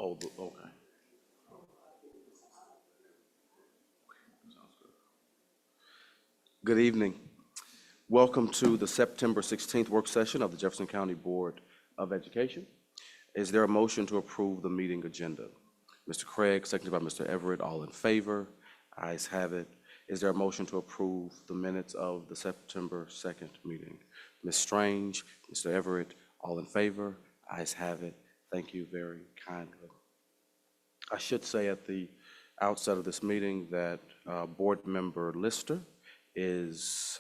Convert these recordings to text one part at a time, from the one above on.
Oh, okay. Sounds good. Good evening. Welcome to the September 16th work session of the Jefferson County Board of Education. Is there a motion to approve the meeting agenda? Mr. Craig, seconded by Mr. Everett, all in favor? Ayes have it. Is there a motion to approve the minutes of the September 2nd meeting? Ms. Strange, Mr. Everett, all in favor? Ayes have it. Thank you very kindly. I should say at the outset of this meeting that Board Member Lister is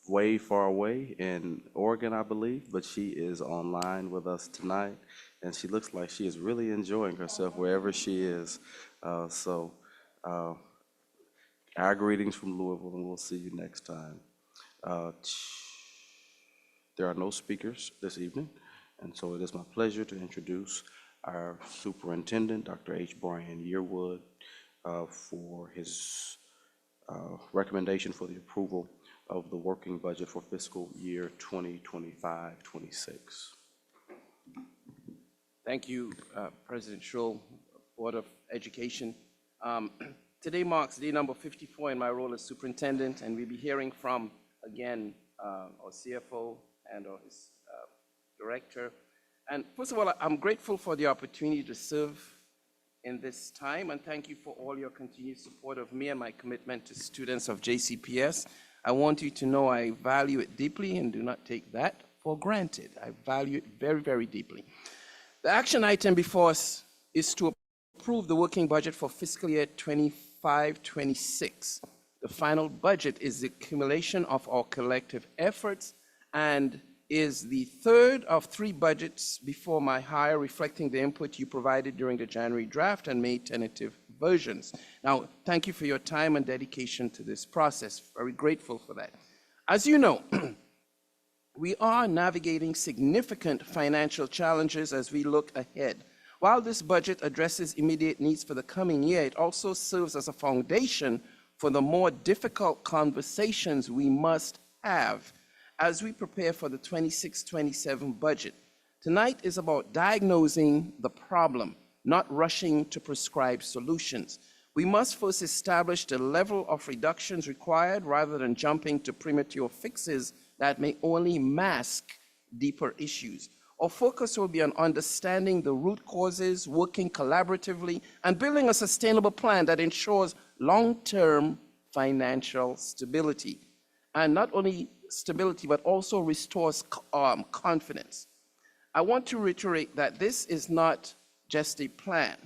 way far away in Oregon, I believe, but she is online with us tonight, and she looks like she is really enjoying herself wherever she is. Our greetings from Louisville, and we'll see you next time. There are no speakers this evening, and so it is my pleasure to introduce our Superintendent, Dr. H. Brian Yearwood, for his recommendation for the approval of the working budget for fiscal year 2025-26. Thank you, President Schul, Board of Education. Today marks day number 54 in my role as superintendent, and we'll be hearing from, again, our CFO and his director. And first of all, I'm grateful for the opportunity to serve in this time, and thank you for all your continued support of me and my commitment to students of JCPS. I want you to know I value it deeply and do not take that for granted. I value it very, very deeply. The action item before us is to approve the working budget for fiscal year 25-26. The final budget is the accumulation of our collective efforts and is the third of 3 budgets before my hire, reflecting the input you provided during the January draft and May tentative versions. Now, thank you for your time and dedication to this process. Very grateful for that. As you know, we are navigating significant financial challenges as we look ahead. While this budget addresses immediate needs for the coming year, it also serves as a foundation for the more difficult conversations we must have as we prepare for the 26-27 budget. Tonight is about diagnosing the problem, not rushing to prescribe solutions. We must first establish the level of reductions required rather than jumping to premature fixes that may only mask deeper issues. Our focus will be on understanding the root causes, working collaboratively, and building a sustainable plan that ensures long-term financial stability. And not only stability, but also restores confidence. I want to reiterate that this is not just a plan.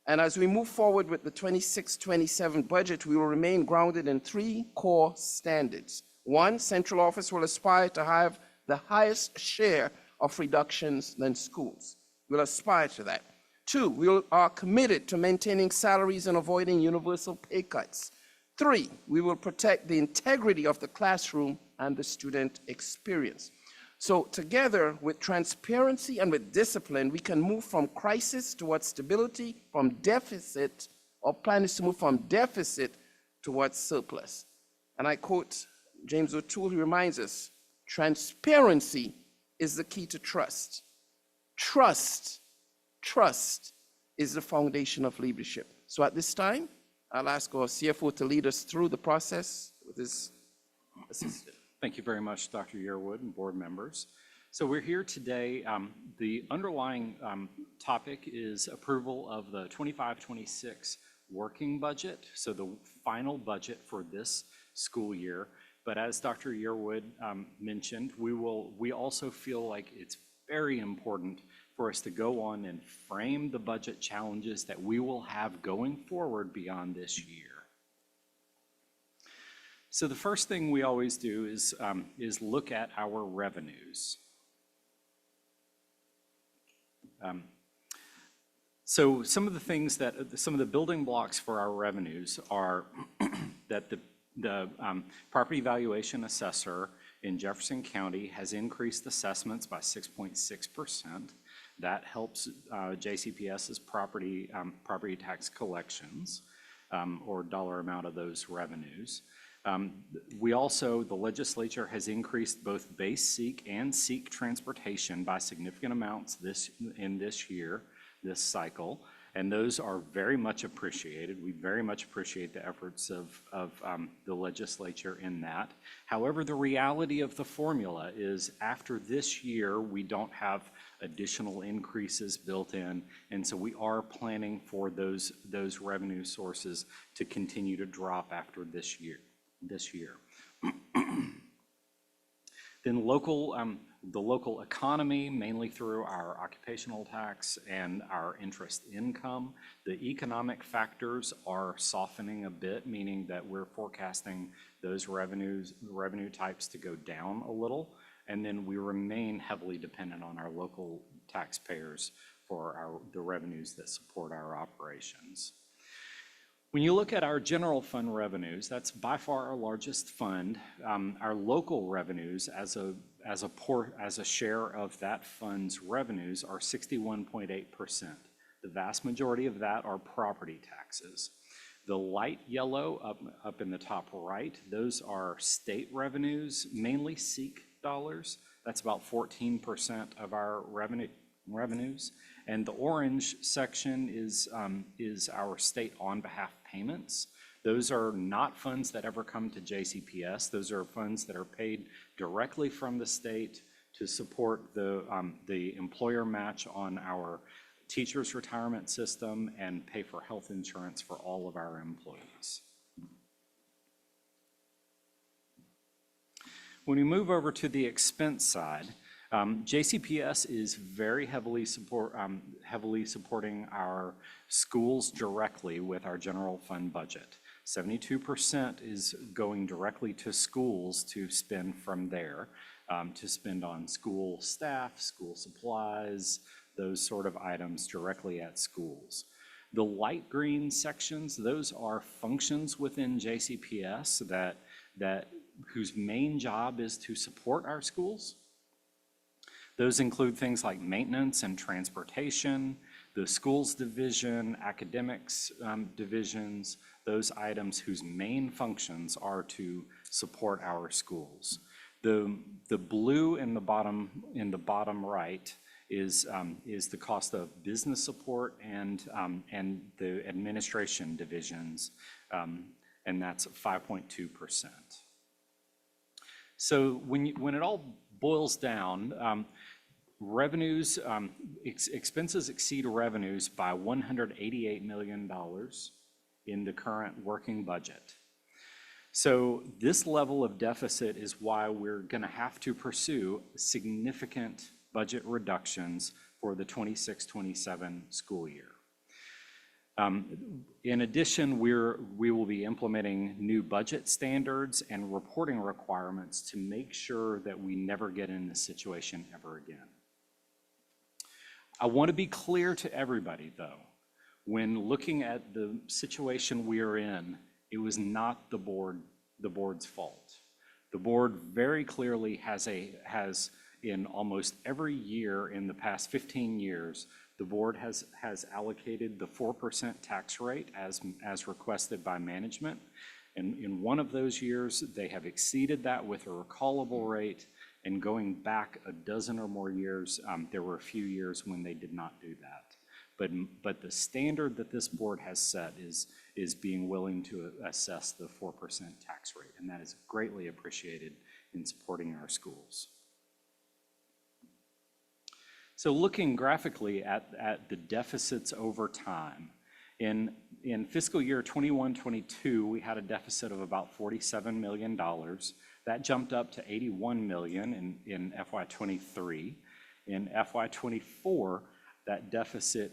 And as we move forward with the 26-27 budget, we will remain grounded in 3 core standards. 1, central office will aspire to have the highest share of reductions than schools. We'll aspire to that. 2, we are committed to maintaining salaries and avoiding universal pay cuts. 3, we will protect the integrity of the classroom and the student experience. So together with transparency and with discipline, we can move from crisis towards stability, from deficit, our plan is to move from deficit towards surplus. And I quote James O'Toole, who reminds us, transparency is the key to trust. Trust is the foundation of leadership. So at this time, I'll ask our CFO to lead us through the process with his assistant. Thank you very much, Dr. Yearwood and board members. So we're here today. The underlying topic is approval of the 25-26 working budget, so the final budget for this school year. But as Dr. Yearwood mentioned, we also feel like it's very important for us to go on and frame the budget challenges that we will have going forward beyond this year. So the first thing we always do is look at our revenues. So some of the building blocks for our revenues are that the property valuation assessor in Jefferson County has increased assessments by 6.6%. That helps JCPS's property tax collections, or dollar amount of those revenues. The legislature has increased both base SEEK and SEEK transportation by significant amounts in this year. this cycle, and those are very much appreciated. We very much appreciate the efforts of the legislature in that. However, the reality of the formula is after this year, we don't have additional increases built in, and so we are planning for those revenue sources to continue to drop after this year. Then the local economy, mainly through our occupational tax and our interest income, the economic factors are softening a bit, meaning that we're forecasting those revenue types to go down a little. And then we remain heavily dependent on our local taxpayers for the revenues that support our operations. When you look at our general fund revenues, that's by far our largest fund. Our local revenues as a share of that fund's revenues are 61.8%. The vast majority of that are property taxes. The light yellow up in the top right, those are state revenues, mainly SEEK dollars. That's about 14% of our revenues. And the orange section is our state on behalf payments. Those are not funds that ever come to JCPS. Those are funds that are paid directly from the state to support the employer match on our teachers' retirement system and pay for health insurance for all of our employees. When we move over to the expense side, JCPS is very heavily supporting our schools directly with our general fund budget. 72% is going directly to schools to spend from there, to spend on school staff, school supplies, those sort of items directly at schools. The light green sections, those are functions within JCPS whose main job is to support our schools. Those include things like maintenance and transportation, the schools division, academics divisions, those items whose main functions are to support our schools. The blue in the bottom right is the cost of business support and the administration divisions, and that's 5.2%. So when it all boils down, revenues, expenses exceed revenues by $188 million in the current working budget. So this level of deficit is why we're going to have to pursue significant budget reductions for the 26-27 school year. In addition, we will be implementing new budget standards and reporting requirements to make sure that we never get in this situation ever again. I want to be clear to everybody, though, when looking at the situation we are in, it was not the board's fault. The board very clearly has in almost every year in the past 15 years, the board has allocated the 4% tax rate as requested by management. And in one of those years, they have exceeded that with a recallable rate. And going back a dozen or more years, there were a few years when they did not do that. But the standard that this board has set is being willing to assess the 4% tax rate. And that is greatly appreciated in supporting our schools. So looking graphically at the deficits over time, in fiscal year 21-22, we had a deficit of about $47 million. That jumped up to $81 million in FY23. In FY24, that deficit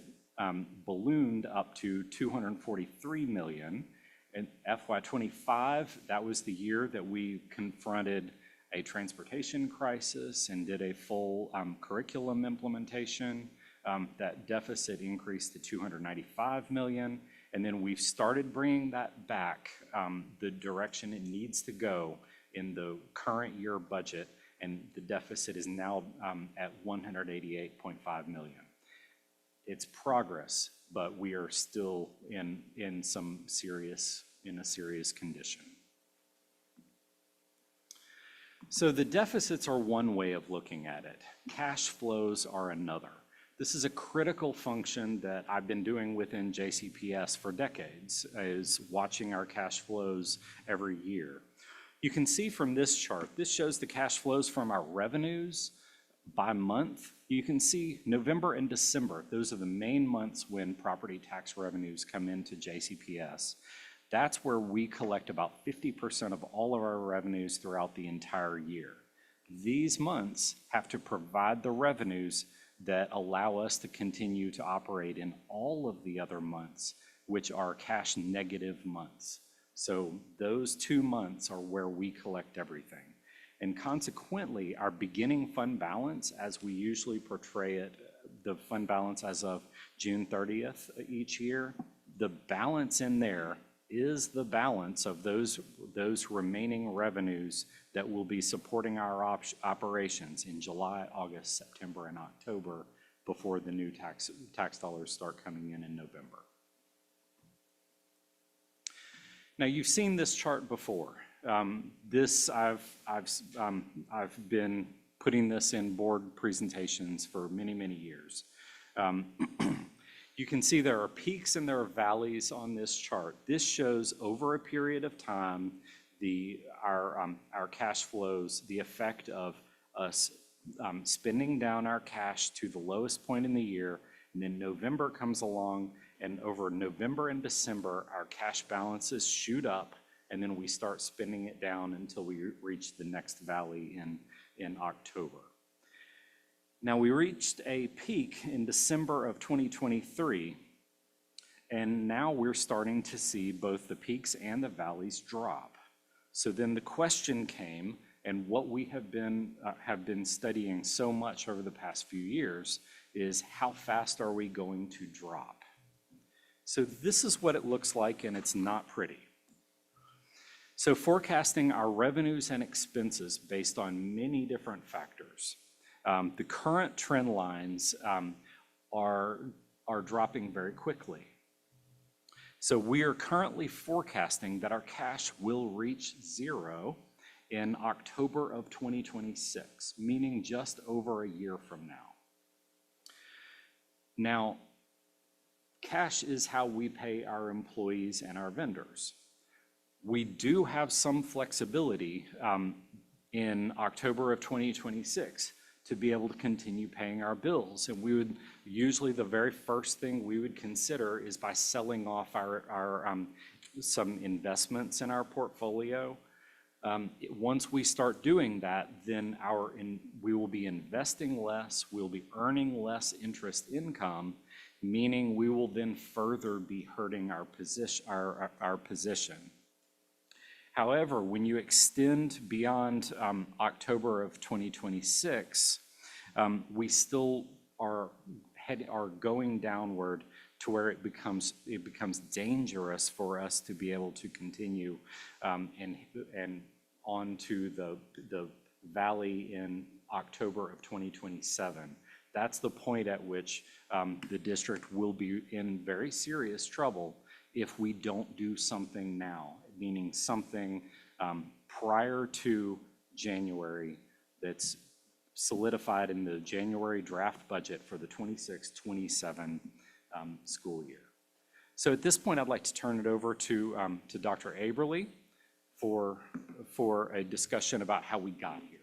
ballooned up to $243 million. In FY25, that was the year that we confronted a transportation crisis and did a full curriculum implementation. That deficit increased to $295 million. And then we've started bringing that back the direction it needs to go in the current year budget. And the deficit is now at $188.5 million. It's progress, but we are still in a serious condition. So the deficits are one way of looking at it. Cash flows are another. This is a critical function that I've been doing within JCPS for decades, is watching our cash flows every year. You can see from this chart, this shows the cash flows from our revenues by month. You can see November and December, those are the main months when property tax revenues come into JCPS. That's where we collect about 50% of all of our revenues throughout the entire year. These months have to provide the revenues that allow us to continue to operate in all of the other months, which are cash negative months. So those 2 months are where we collect everything. And consequently, our beginning fund balance, as we usually portray it, the fund balance as of June 30th each year, the balance in there is the balance of those remaining revenues that will be supporting our operations in July, August, September, and October before the new tax dollars start coming in November. Now, you've seen this chart before. I've been putting this in board presentations for many, many years. You can see there are peaks and there are valleys on this chart. This shows over a period of time our cash flows, the effect of us spending down our cash to the lowest point in the year, and then November comes along, and over November and December, our cash balances shoot up, and then we start spending it down until we reach the next valley in October. Now, we reached a peak in December of 2023, and now we're starting to see both the peaks and the valleys drop. So then the question came, and what we have been studying so much over the past few years is how fast are we going to drop? So this is what it looks like, and it's not pretty. So forecasting our revenues and expenses based on many different factors. The current trend lines are dropping very quickly. So we are currently forecasting that our cash will reach zero in October of 2026, meaning just over a year from now. Now, cash is how we pay our employees and our vendors. We do have some flexibility in October of 2026 to be able to continue paying our bills. And we would usually, the very first thing we would consider is by selling off some investments in our portfolio. Once we start doing that, then we will be investing less, we'll be earning less interest income, meaning we will then further be hurting our position. However, when you extend beyond October of 2026, we still are going downward to where it becomes dangerous for us to be able to continue and onto the valley in October of 2027. That's the point at which the district will be in very serious trouble if we don't do something now, meaning something prior to January that's solidified in the January draft budget for the 26-27 school year. So at this point, I'd like to turn it over to Dr. Aberle for a discussion about how we got here.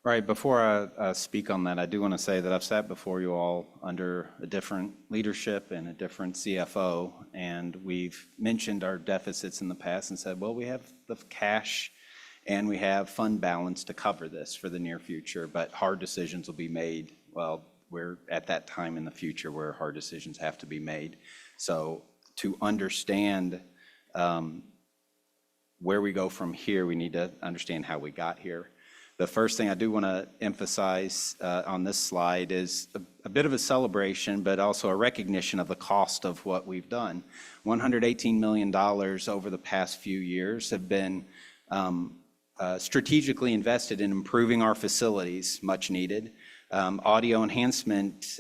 Right, before I speak on that, I do want to say that I've sat before you all under a different leadership and a different CFO, and we've mentioned our deficits in the past and said, well, we have the cash and we have fund balance to cover this for the near future, but hard decisions will be made. Well, we're at that time in the future where hard decisions have to be made. So to understand where we go from here, we need to understand how we got here. The first thing I do want to emphasize on this slide is a bit of a celebration, but also a recognition of the cost of what we've done. $118 million over the past few years have been strategically invested in improving our facilities, much needed. Audio enhancement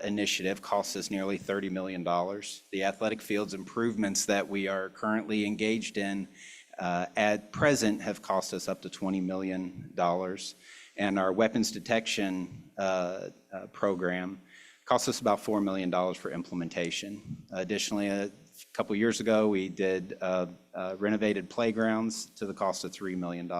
initiative costs us nearly $30 million. The athletic fields improvements that we are currently engaged in at present have cost us up to $20 million. And our weapons detection program cost us about $4 million for implementation. Additionally, a couple years ago, we did renovated playgrounds to the cost of $3 million.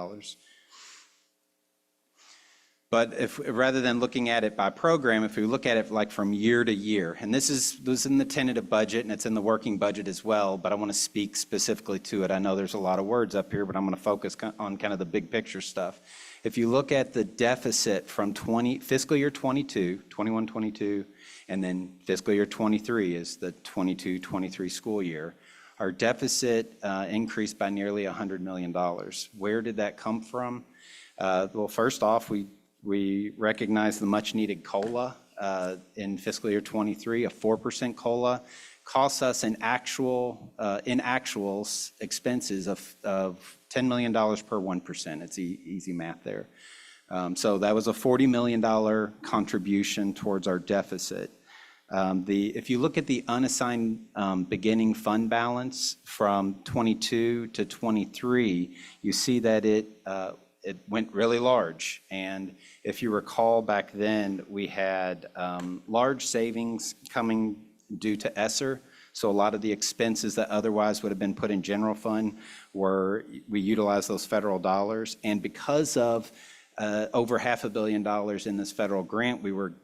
But if rather than looking at it by program, if we look at it like from year to year, and this is in the tentative budget and it's in the working budget as well, but I want to speak specifically to it. I know there's a lot of words up here, but I'm going to focus on kind of the big picture stuff. If you look at the deficit from fiscal year 21-22, and then fiscal year 23 is the 22-23 school year, our deficit increased by nearly $100 million. Where did that come from? Well, first off, we recognize the much-needed COLA in fiscal year 23. A 4% COLA costs us in actuals expenses of $10 million per 1%. It's easy math there. So that was a $40 million contribution towards our deficit. If you look at the unassigned beginning fund balance from 22 to 23, you see that it went really large. And if you recall back then, we had large savings coming due to ESSER. So a lot of the expenses that otherwise would have been put in general fund we utilized those federal dollars. And because of over $500 million in this federal grant, we were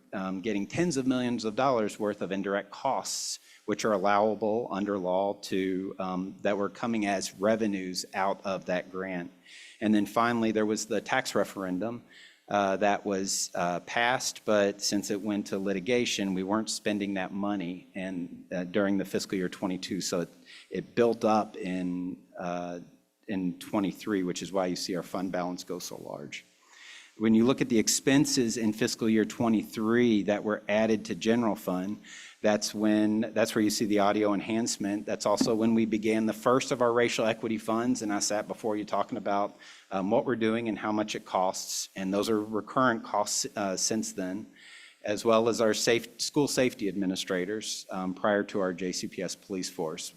getting tens of millions of dollars worth of indirect costs, which are allowable under law that were coming as revenues out of that grant. And then finally, there was the tax referendum that was passed, but since it went to litigation, we weren't spending that money during the fiscal year 22, so it built up in 23, which is why you see our fund balance go so large. When you look at the expenses in fiscal year 23 that were added to general fund, that's where you see the audio enhancement. That's also when we began the first of our racial equity funds, and I sat before you talking about what we're doing and how much it costs, and those are recurrent costs since then, as well as our school safety administrators prior to our JCPS police force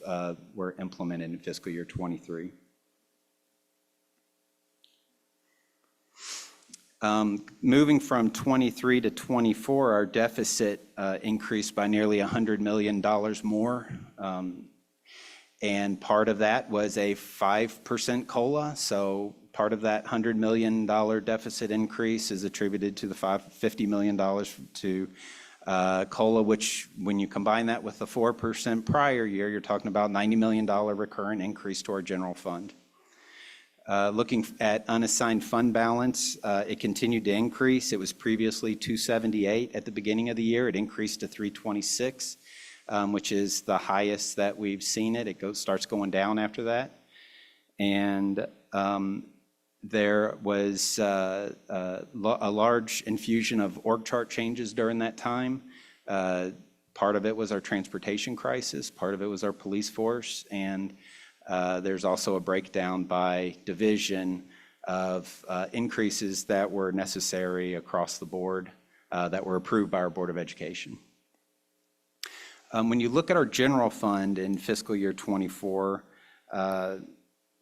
were implemented in fiscal year 23. Moving from 23 to 24, our deficit increased by nearly $100 million more. And part of that was a 5% COLA. So part of that $100 million deficit increase is attributed to the $50 million to COLA, which when you combine that with the 4% prior year, you're talking about $90 million recurrent increase to our general fund. Looking at unassigned fund balance, it continued to increase. It was previously 278 at the beginning of the year. It increased to 326, which is the highest that we've seen it. It starts going down after that. And there was a large infusion of org chart changes during that time. Part of it was our transportation crisis. Part of it was our police force. And there's also a breakdown by division of increases that were necessary across the board that were approved by our Board of Education. When you look at our general fund in fiscal year 24,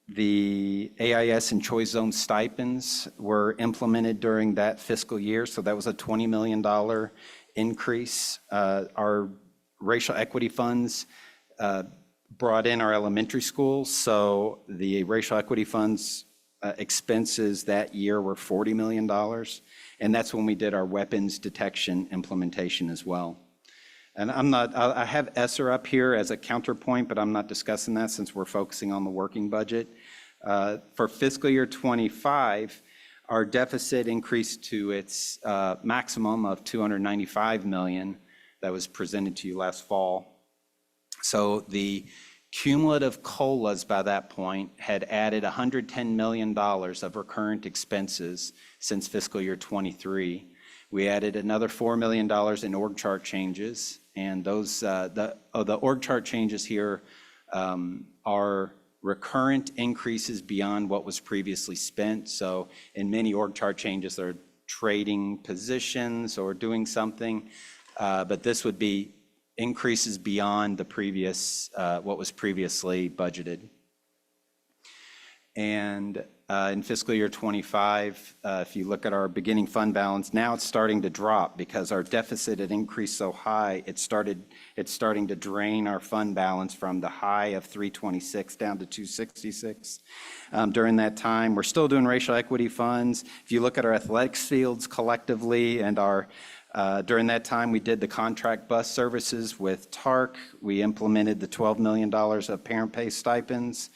the AIS and choice zone stipends were implemented during that fiscal year, so that was a $20 million increase. Our racial equity funds brought in our elementary schools, so the racial equity funds expenses that year were $40 million, and that's when we did our weapons detection implementation as well. And I have ESSER up here as a counterpoint, but I'm not discussing that since we're focusing on the working budget. For fiscal year 25, our deficit increased to its maximum of $295 million that was presented to you last fall. So the cumulative COLAs by that point had added $110 million of recurrent expenses since fiscal year 23. We added another $4 million in org chart changes, and those the org chart changes here are recurrent increases beyond what was previously spent. So in many org chart changes, they're trading positions or doing something, but this would be increases beyond the previous what was previously budgeted. And in fiscal year '25, if you look at our beginning fund balance, now it's starting to drop because our deficit had increased so high, it's starting to drain our fund balance from the high of 326 down to 266. During that time, we're still doing racial equity funds. If you look at our athletics fields collectively and during that time, we did the contract bus services with TARC. We implemented the $12 million of parent pay stipends.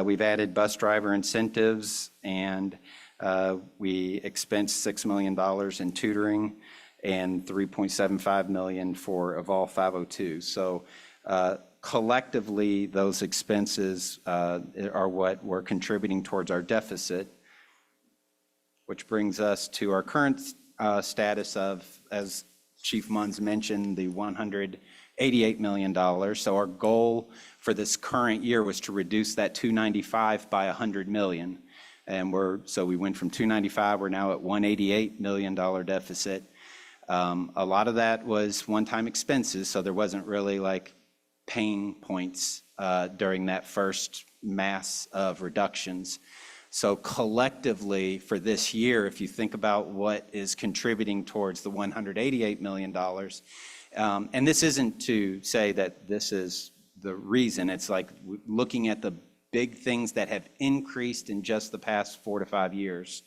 We've added bus driver incentives, and we expensed $6 million in tutoring and $3.75 million for Evolve 502. So collectively, those expenses are what we're contributing towards our deficit, which brings us to our current status of, as Chief Munns mentioned, the $188 million. So our goal for this current year was to reduce that 295 by 100 million. And so we went from 295, we're now at $188 million deficit. A lot of that was one-time expenses, so there wasn't really like pain points during that first mass of reductions. So collectively for this year, if you think about what is contributing towards the $188 million, and this isn't to say that this is the reason, it's like looking at the big things that have increased in just the past 4 to 5 years.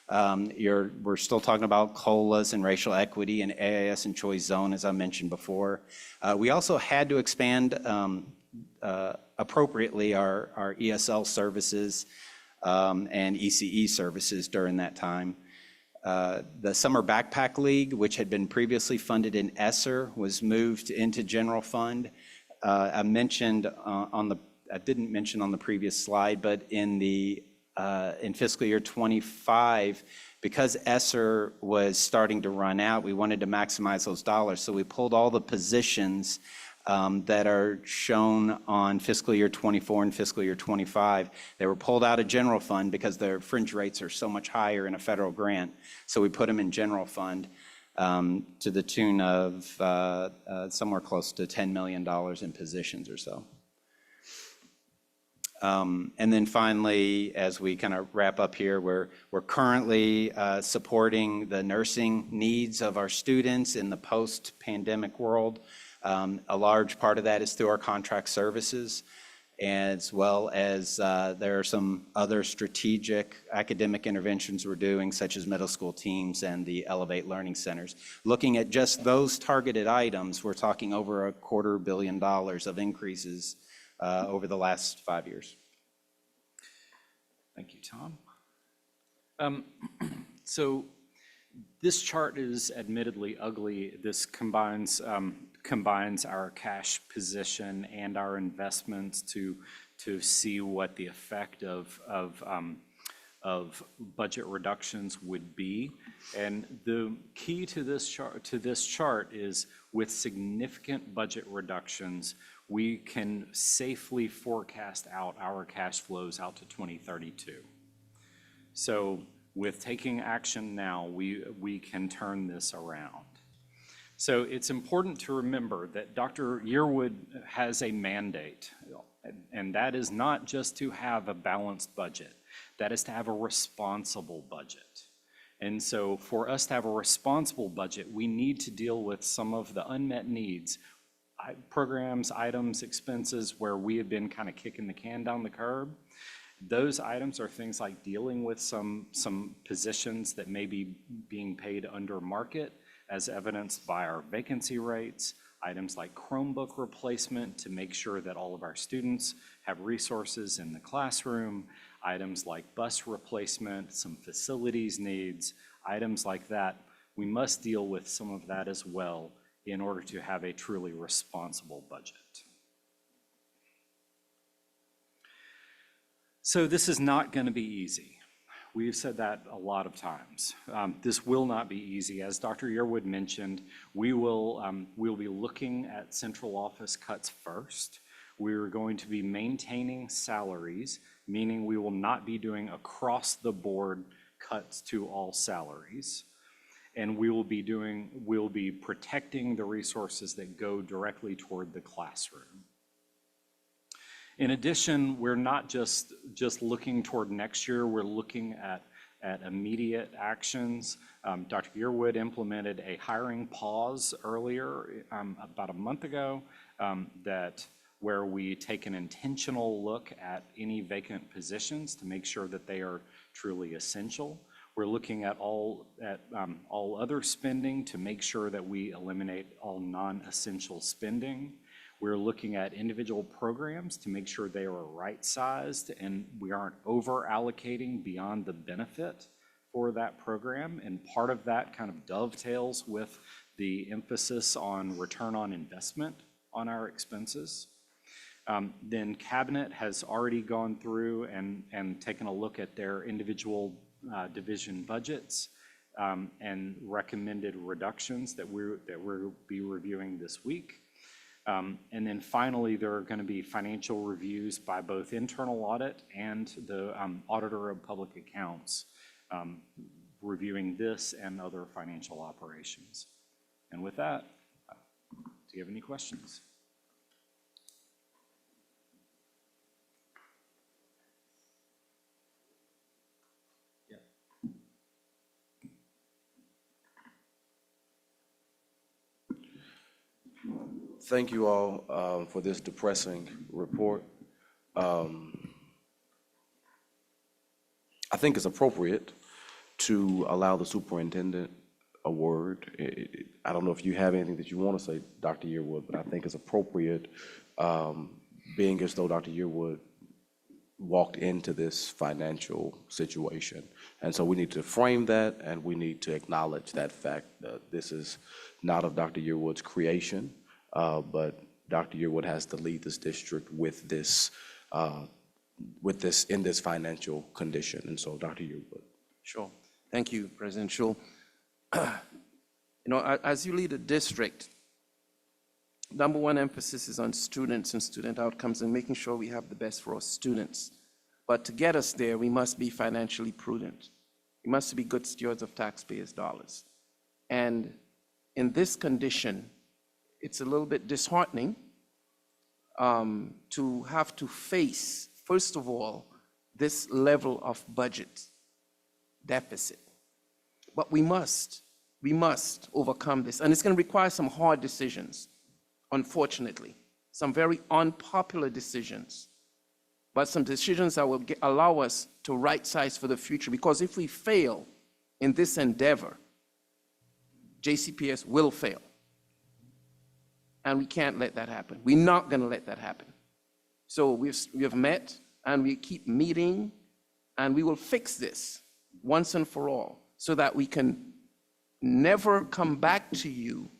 We're still talking about COLAs and racial equity and AIS and choice zone, as I mentioned before. We also had to expand appropriately our ESL services and ECE services during that time. The Summer Backpack League, which had been previously funded in ESSER, was moved into general fund. I didn't mention on the previous slide, but in fiscal year '25, because ESSER was starting to run out, we wanted to maximize those dollars. So we pulled all the positions that are shown on fiscal year '24 and fiscal year '25. They were pulled out of general fund because their fringe rates are so much higher in a federal grant. So we put them in general fund to the tune of somewhere close to $10 million in positions or so. And then finally, as we kind of wrap up here, we're currently supporting the nursing needs of our students in the post-pandemic world. A large part of that is through our contract services, as well as there are some other strategic academic interventions we're doing, such as middle school teams and the Elevate Learning Centers. Looking at just those targeted items, we're talking over $250 million of increases over the last 5 years. Thank you, Tom. So this chart is admittedly ugly. This combines our cash position and our investments to see what the effect of budget reductions would be. And the key to this chart is, with significant budget reductions, we can safely forecast out our cash flows out to 2032. So with taking action now, we can turn this around. So it's important to remember that Dr. Yearwood has a mandate, and that is not just to have a balanced budget. That is to have a responsible budget. And so for us to have a responsible budget, we need to deal with some of the unmet needs, programs, items, expenses where we have been kind of kicking the can down the curb. Those items are things like dealing with some positions that may be being paid under market, as evidenced by our vacancy rates, items like Chromebook replacement to make sure that all of our students have resources in the classroom, items like bus replacement, some facilities needs, items like that. We must deal with some of that as well in order to have a truly responsible budget. So this is not going to be easy. We've said that a lot of times. This will not be easy. As Dr. Yearwood mentioned, we'll be looking at central office cuts first. We're going to be maintaining salaries, meaning we will not be doing across-the-board cuts to all salaries. And we'll be protecting the resources that go directly toward the classroom. In addition, we're not just looking toward next year, we're looking at immediate actions. Dr. Yearwood implemented a hiring pause earlier, about a month ago, where we take an intentional look at any vacant positions to make sure that they are truly essential. We're looking at all other spending to make sure that we eliminate all non-essential spending. We're looking at individual programs to make sure they are right-sized and we aren't over-allocating beyond the benefit for that program. And part of that kind of dovetails with the emphasis on return on investment on our expenses. Then Cabinet has already gone through and taken a look at their individual division budgets and recommended reductions that we'll be reviewing this week. And then finally, there are going to be financial reviews by both internal audit and the Auditor of Public Accounts reviewing this and other financial operations. And with that, do you have any questions? Thank you all for this depressing report. I think it's appropriate to allow the superintendent a word. I don't know if you have anything that you want to say, Dr. Yearwood, but I think it's appropriate, being as though Dr. Yearwood walked into this financial situation. And so we need to frame that, and we need to acknowledge that fact that this is not of Dr. Yearwood's creation. But Dr. Yearwood has to lead this district with this in this financial condition. And so, Dr. Yearwood. Sure. Thank you, President Schul. As you lead a district, number one emphasis is on students and student outcomes and making sure we have the best for our students. But to get us there, we must be financially prudent. We must be good stewards of taxpayers' dollars. And in this condition, it's a little bit disheartening to have to face, first of all, this level of budget deficit. But we must overcome this. And it's going to require some hard decisions, unfortunately, some very unpopular decisions, but some decisions that will allow us to right-size for the future. Because if we fail in this endeavor, JCPS will fail. And we can't let that happen. We're not going to let that happen. So we have met, and we keep meeting, and we will fix this once and for all so that we can never come back to you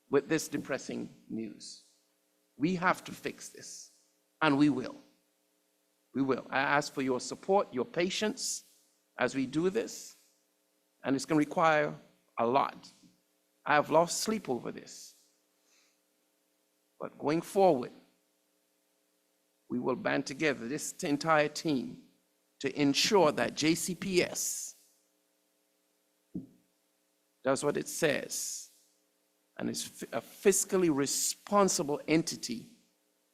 with this depressing news. We have to fix this, and we will. We will. I ask for your support, your patience as we do this, and it's going to require a lot. I have lost sleep over this. But going forward, we will band together, this entire team, to ensure that JCPS does what it says and is a fiscally responsible entity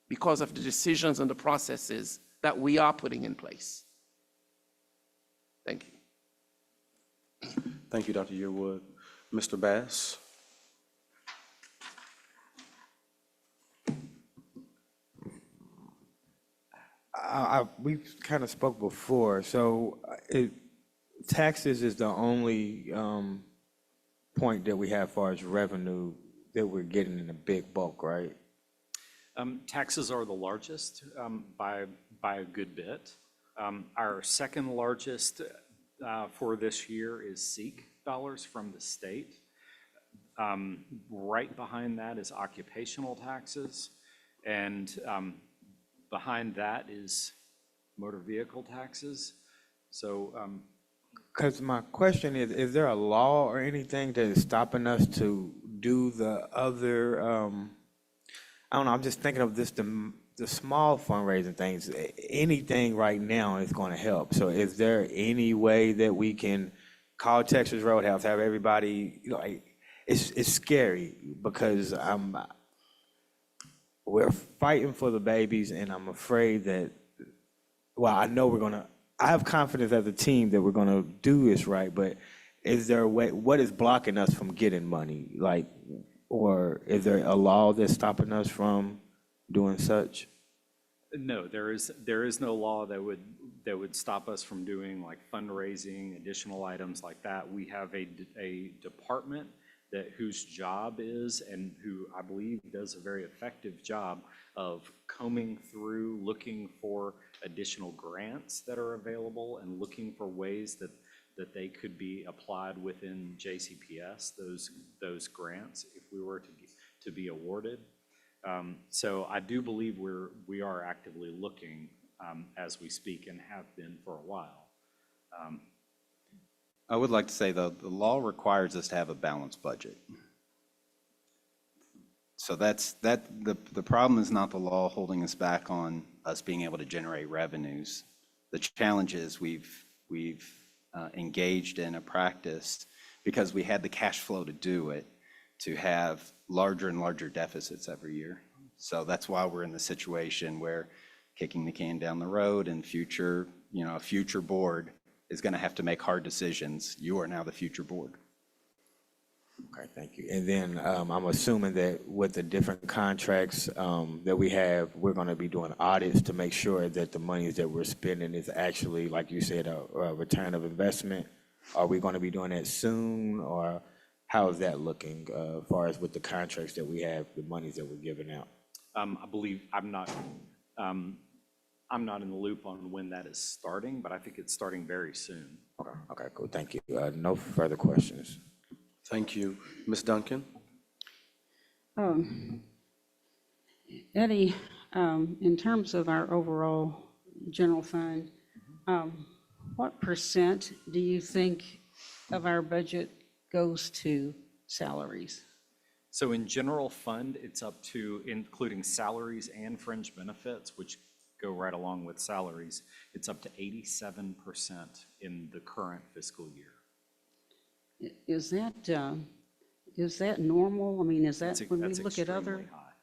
because of the decisions and the processes that we are putting in place. Thank you. Thank you, Dr. Yearwood. Mr. Bass. We kind of spoke before, so taxes is the only point that we have as far as revenue that we're getting in a big bulk, right? Taxes are the largest by a good bit. Our second largest for this year is SEEK dollars from the state. Right behind that is occupational taxes, and behind that is motor vehicle taxes. So, because my question is there a law or anything that is stopping us to do the other, I don't know, I'm just thinking of this, the small fundraising things. Anything right now is going to help. So is there any way that we can call Texas Roadhouse, have everybody, it's scary because we're fighting for the babies, and I'm afraid that, well, I know I have confidence as a team that we're gonna do this right, but is there a way, what is blocking us from getting money? Like, or is there a law that's stopping us from doing such? No, there is no law that would stop us from doing like fundraising, additional items like that. We have a department whose job is, and who I believe does a very effective job of combing through, looking for additional grants that are available and looking for ways that they could be applied within JCPS, those grants, if we were to be awarded. So I do believe we are actively looking as we speak, and have been for a while. I would like to say, though, the law requires us to have a balanced budget. So the problem is not the law holding us back on us being able to generate revenues. The challenge is we've engaged in a practice, because we had the cash flow to do it, to have larger and larger deficits every year. So that's why we're in the situation where kicking the can down the road, and a future board is going to have to make hard decisions. You are now the future board. Okay, thank you. And then I'm assuming that with the different contracts that we have, we're going to be doing audits to make sure that the monies that we're spending is actually, like you said, a return of investment. Are we going to be doing that soon, or how is that looking as far as with the contracts that we have, the monies that we're giving out? I believe I'm not in the loop on when that is starting, but I think it's starting very soon. Okay, cool. Thank you. No further questions. Thank you. Ms. Duncan? Eddie, in terms of our overall general fund, what percent do you think of our budget goes to salaries? So in general fund, it's up to, including salaries and fringe benefits, which go right along with salaries, it's up to 87% in the current fiscal year. Is that normal? I mean, is that when we That's look at other? extremely high.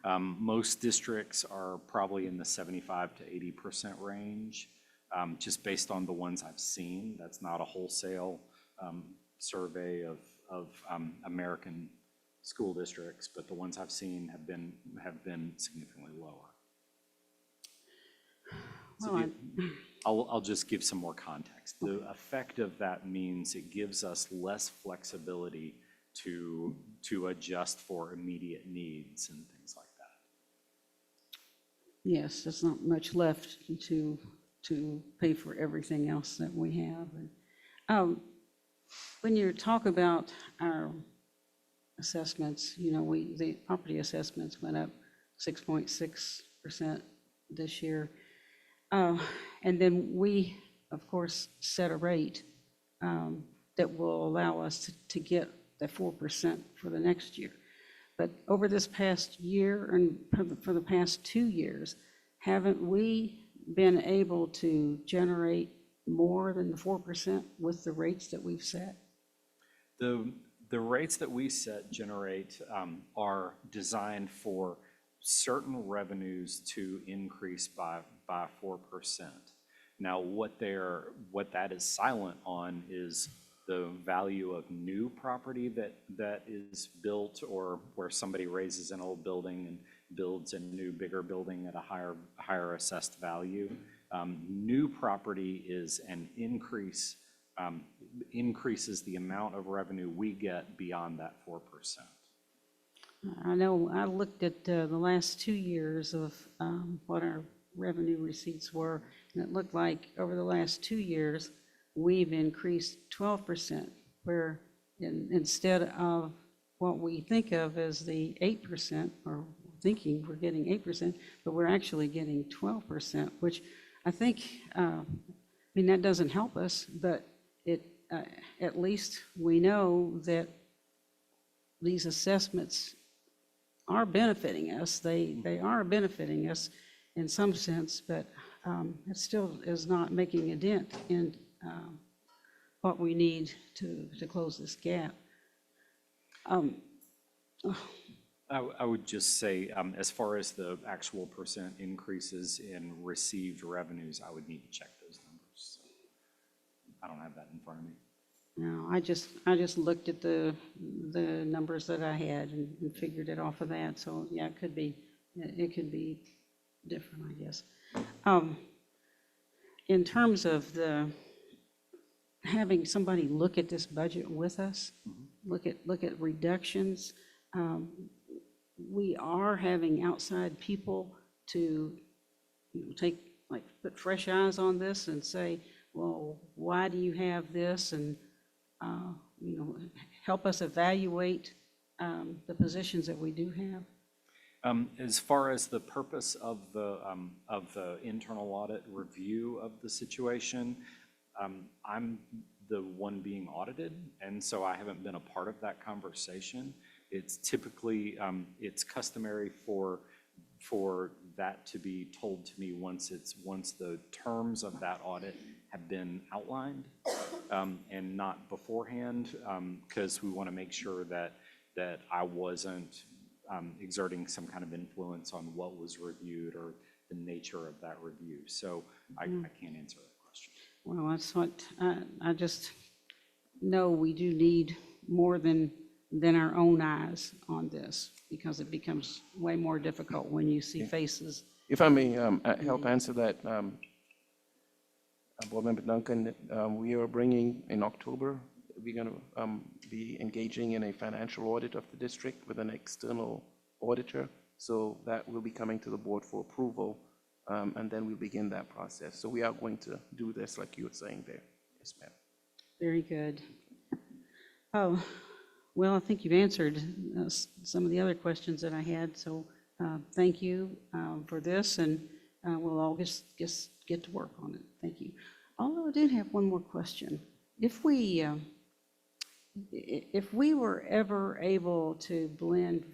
Yeah. Most districts are probably in the 75 to 80% range, just based on the ones I've seen. That's not a wholesale survey of American school districts, but the ones I've seen have been significantly lower. Well, I'll just give some more context. The effect of that means it gives us less flexibility to adjust for immediate needs and things like that. yes, there's not much left to pay for everything else that we have. And, when you talk about our assessments, the property assessments went up 6.6% this year. And then we, of course, set a rate that will allow us to get the 4% for the next year. But over this past year and for the past 2 years, haven't we been able to generate more than the 4% with the rates that we've set? The rates that we set are designed for certain revenues to increase by 4%. Now, what that is silent on is the value of new property that is built, or where somebody raises an old building and builds a new, bigger building at a higher assessed value. New property is an increases the amount of revenue we get beyond that 4%. I know I looked at the last 2 years of what our revenue receipts were, and it looked like over the last 2 years, we've increased 12%, where instead of what we think of as the 8%, or thinking we're getting 8%, but we're actually getting 12%, which I think, that doesn't help us, but at least we know that these assessments are benefiting us. They are benefiting us in some sense, but it still is not making a dent in what we need to close this gap. I would just say, as far as the actual percent increases in received revenues, I would need to check those numbers. So I don't have that in front of me. No, I just looked at the numbers that I had and figured it off of that. So yeah, it could be different, I guess. In terms of having somebody look at this budget with us, look at reductions, we are having outside people to put fresh eyes on this and say, well, why do you have this? And help us evaluate the positions that we do have. As far as the purpose of the internal audit review of the situation, I'm the one being audited, and so I haven't been a part of that conversation. It's typically, it's customary for that to be told to me once the terms of that audit have been outlined, and not beforehand, because we want to make sure that I wasn't exerting some kind of influence on what was reviewed or the nature of that review. So I can't answer that question. Well, that's what I just know we do need more than our own eyes on this, because it becomes way more difficult when you see faces. If I may help answer that, Board Member Duncan, we are bringing in October, we're going to be engaging in a financial audit of the district with an external auditor. So that will be coming to the board for approval, and then we'll begin that process. So we are going to do this like you were saying there. Yes, ma'am. Very good. Oh, well, I think you've answered some of the other questions that I had. So thank you for this, and we'll all just get to work on it. Thank you. Although I did have one more question. If we were ever able to blend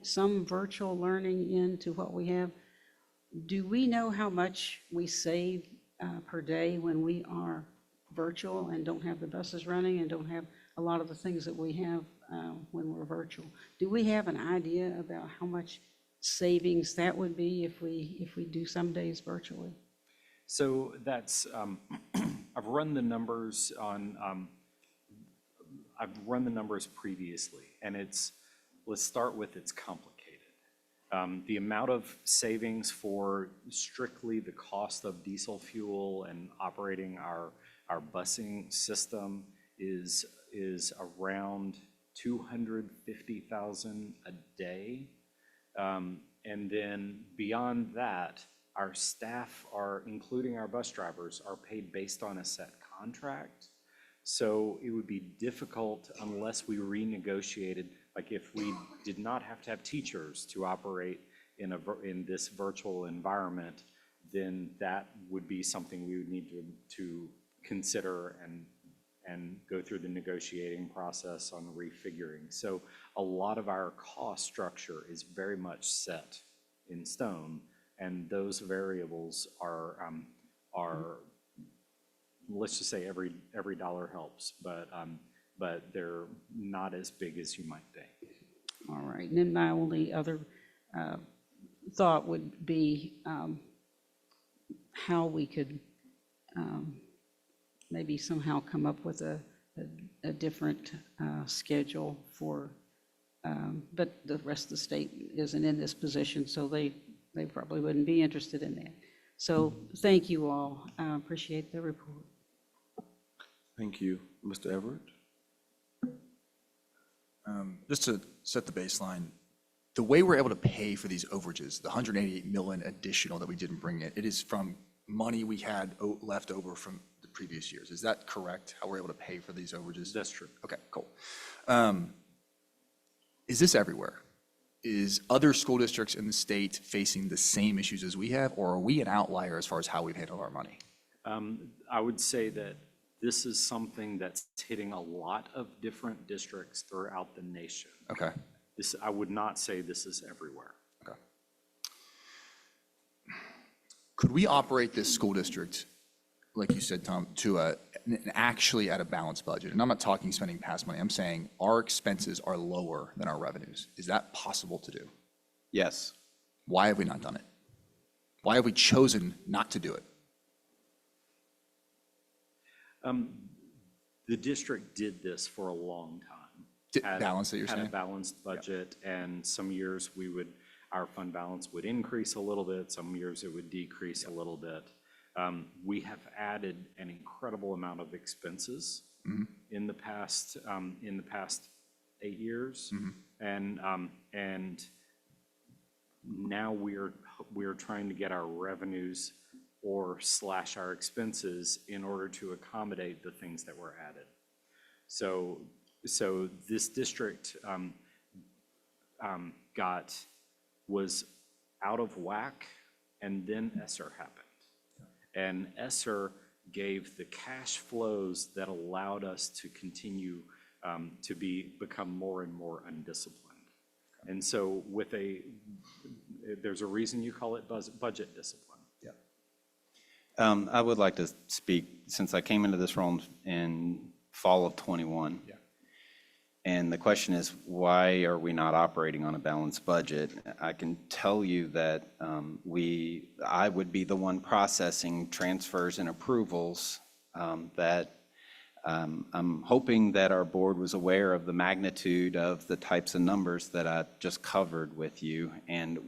some virtual learning into what we have, do we know how much we save per day when we are virtual and don't have the buses running and don't have a lot of the things that we have when we're virtual? Do we have an idea about how much savings that would be if we do some days virtually? So that's, I've run the numbers previously, and let's start with it's complicated. The amount of savings for strictly the cost of diesel fuel and operating our busing system is around $250,000 a day. And then beyond that, our staff including our bus drivers, are paid based on a set contract. So it would be difficult unless we renegotiated, like if we did not have to have teachers to operate in this virtual environment, then that would be something we would need to consider and go through the negotiating process on refiguring. So a lot of our cost structure is very much set in stone, and those variables are let's just say every dollar helps, but they're not as big as you might think. All right. And then my only other thought would be how we could maybe somehow come up with a different schedule for, but the rest of the state isn't in this position, so they probably wouldn't be interested in that. So thank you all. I appreciate the report. Thank you. Mr. Everett? Just to set the baseline, the way we're able to pay for these overages, the 188 million additional that we didn't bring in, it is from money we had left over from the previous years. Is that correct, how we're able to pay for these overages? That's true. Okay, cool. Is this everywhere? Is other school districts in the state facing the same issues as we have, or are we an outlier as far as how we've handled our money? I would say that this is something that's hitting a lot of different districts throughout the nation. Okay. I would not say this is everywhere. Okay. Could we operate this school district, like you said, Tom, to a and actually at a balanced budget, and I'm not talking spending past money, I'm saying our expenses are lower than our revenues. Is that possible to do? Yes. Why have we not done it? Why have we chosen not to do it? The district did this for a long time. Balance that you're Had saying? a balanced budget, and some years our fund balance would increase a little bit, some years it would decrease a little bit. We have added an incredible amount of expenses in the past 8 years. And now we're trying to get our revenues or slash our expenses in order to accommodate the things that were added. So this district was out of whack, and then ESSER happened. And ESSER gave the cash flows that allowed us to continue to become more and more undisciplined. And so there's a reason you call it budget discipline. I would like to speak, since I came into this role in fall of '21. Yeah. And the question is, why are we not operating on a balanced budget? I can tell you that I would be the one processing transfers and approvals that I'm hoping that our board was aware of the magnitude of the types of numbers that I just covered with you and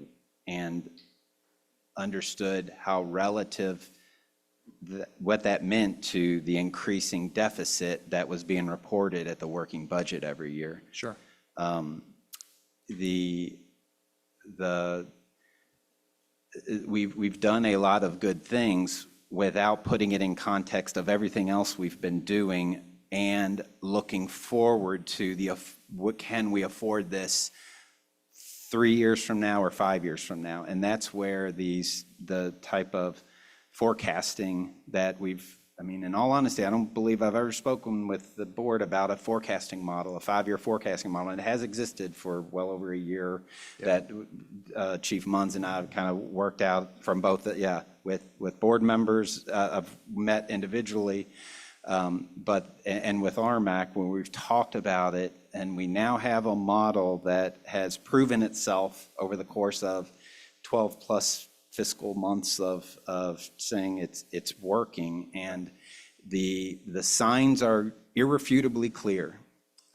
understood how relative what that meant to the increasing deficit that was being reported at the working budget every year. Sure. We've done a lot of good things without putting it in context of everything else we've been doing and looking forward to what can we afford this 3 years from now or 5 years from now. And that's where the type of forecasting that in all honesty, I don't believe I've ever spoken with the board about a forecasting model, a 5-year forecasting model. And it has existed for well over a year that Chief Munns and I have kind of worked out from both, with board members. I've met individually, and with RMAC when we've talked about it, and we now have a model that has proven itself over the course of 12 plus fiscal months of saying it's working, and the signs are irrefutably clear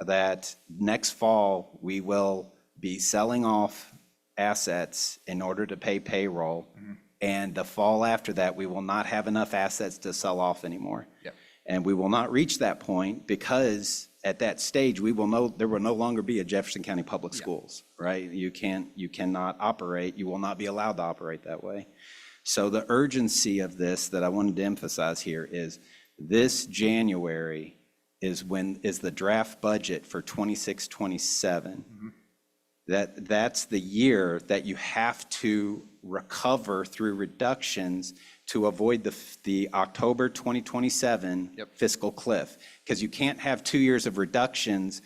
that next fall we will be selling off assets in order to pay payroll, and the fall after that we will not have enough assets to sell off anymore. Yep. And we will not reach that point because at that stage there will no longer be a Jefferson County Public Schools, right? You cannot operate, you will not be allowed to operate that way. So the urgency of this that I wanted to emphasize here is this January is the draft budget for 26-27. That's the year that you have to recover through reductions to avoid the October 2027 fiscal cliff, because you can't have 2 years of reductions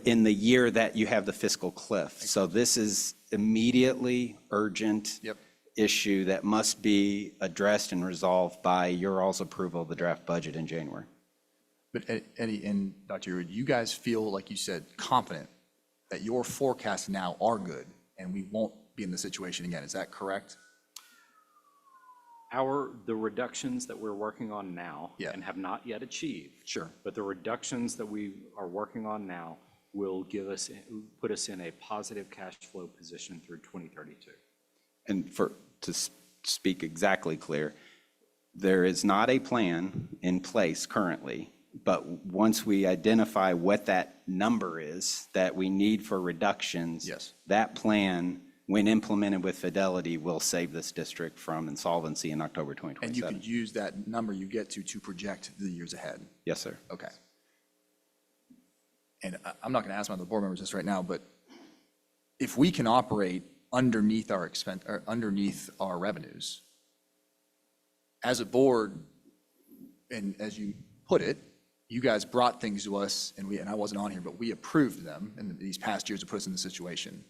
in the year that you have the fiscal cliff. So this is immediately urgent issue that must be addressed and resolved by your all's approval of the draft budget in January. But Eddie and Dr. Yearwood, you guys feel, like you said, confident that your forecasts now are good and we won't be in the situation again. Is that correct? The reductions that we're working on now and have not yet achieved. Sure. But the reductions that we are working on now will put us in a positive cash flow position through 2032. And to speak exactly clear, there is not a plan in place currently, but once we identify what that number is that we need for reductions, that plan, when implemented with fidelity, will save this district from insolvency in October 2027. And you could use that number you get to project the years ahead? Yes, sir. Okay. And I'm not going to ask my other board members this right now, but if we can operate underneath our revenues, as a board, and as you put it, you guys brought things to us, and I wasn't on here, but we approved them in these past years to put us in this situation.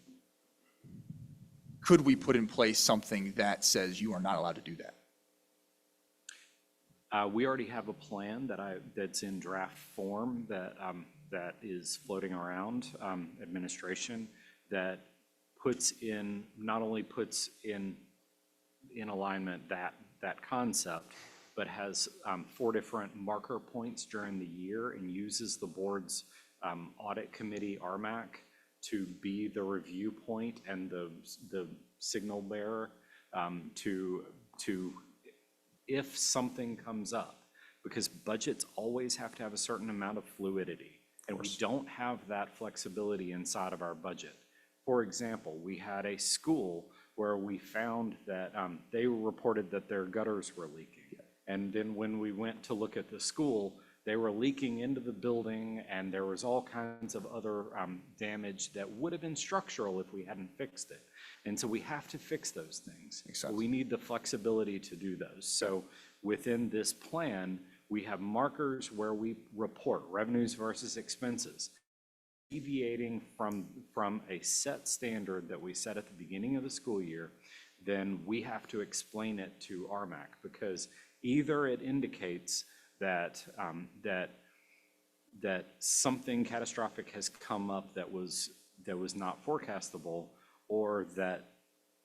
Could we put in place something that says you are not allowed to do that? We already have a plan that's in draft form that is floating around administration that not only puts in alignment that concept, but has 4 different marker points during the year and uses the board's audit committee, RMAC, to be the review point and the signal bearer to if something comes up, because budgets always have to have a certain amount of fluidity, and we don't have that flexibility inside of our budget. For example, we had a school where we found that they reported that their gutters were leaking. And then when we went to look at the school, they were leaking into the building, and there was all kinds of other damage that would have been structural if we hadn't fixed it. And so we have to fix those things. Makes sense. We need the flexibility to do those. So within this plan, we have markers where we report revenues versus expenses. Deviating from a set standard that we set at the beginning of the school year, then we have to explain it to RMAC, because either it indicates that something catastrophic has come up that was not forecastable, or that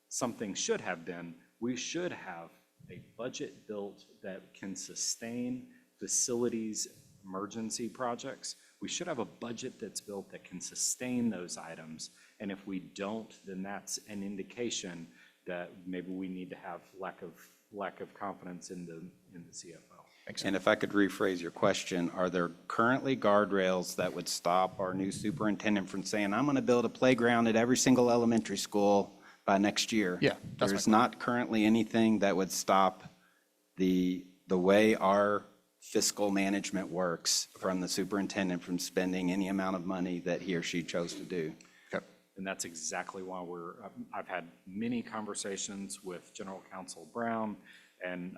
something should have been. We should have a budget built that can sustain facilities emergency projects. We should have a budget that's built that can sustain those items. And if we don't, then that's an indication that maybe we need to have lack of confidence in the CFO. And if I could rephrase your question, are there currently guardrails that would stop our new superintendent from saying, I'm going to build a playground at every single elementary school by next year? Yeah, that's my There's not currently anything that would stop the way our fiscal management works from the superintendent from spending any amount of money that he or she chose to do. Okay. And that's exactly why I've had many conversations with General Counsel Brown and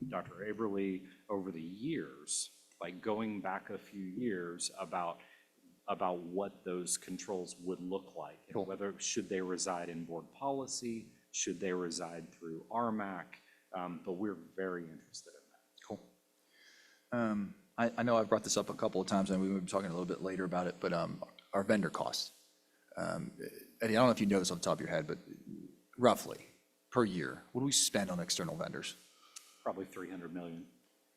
Dr. Aberly over the years, like going back a few years, about what those controls would look like, and whether should they reside in board policy, should they reside through RMAC, but we're very interested in that. Cool. I know I've brought this up a couple of times, and we will be talking a little bit later about it, but our vendor costs. Eddie, I don't know if you know this off the top of your head, but roughly per year, what do we spend on external vendors? Probably 300 million.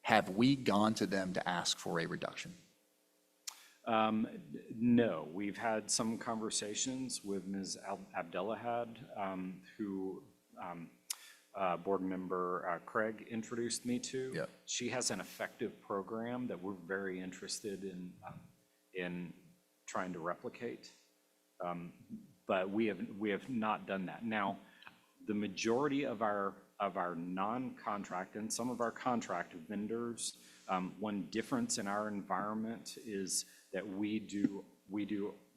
Have we gone to them to ask for a reduction? No, we've had some conversations with Ms. Abdelahad, who board member Craig introduced me to. Yeah. She has an effective program that we're very interested in trying to replicate, but we have not done that. Now, the majority of our non-contract and some of our contract vendors, one difference in our environment is that we do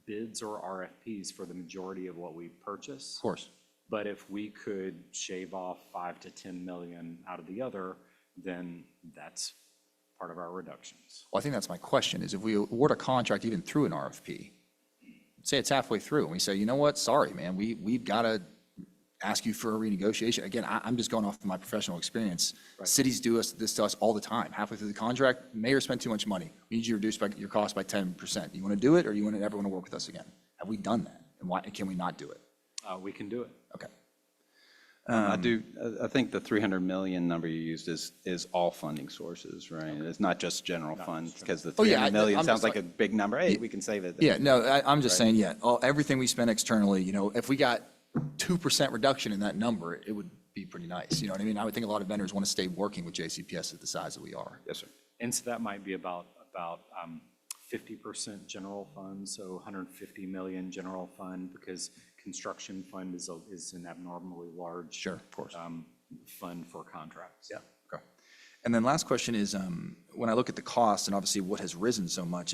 bids or RFPs for the majority of what we purchase. Of course. But if we could shave off 5 to 10 million out of the other, then that's part of our reductions. Well, I think that's my question, is if we award a contract even through an RFP, say it's halfway through, and we say, you know what, sorry, man, we've got to ask you for a renegotiation. Again, I'm just going off of my professional experience. Right. Cities do this to us all the time. Halfway through the contract, mayor spent too much money. We need you to reduce your cost by 10%. You want to do it, or you want to ever want to work with us again? Have we done that? And why can we not do it? We can do it. Okay. I think the 300 million number you used is all funding sources, right? It's not just general fund, because the Oh, yeah, 300 million I'm sounds just like a like- big number. Hey, we can save it. Yeah, no, I'm just saying, yeah, everything we spend externally, if we got 2% reduction in that number, it would be pretty nice. You know what I mean? I would think a lot of vendors want to stay working with JCPS at the size that we are. Yes, sir. And so that might be about 50% general fund, so 150 million general fund, because construction fund is an abnormally large. Sure, of course. Fund for contracts. Yeah, okay. And then last question is, when I look at the cost, and obviously what has risen so much,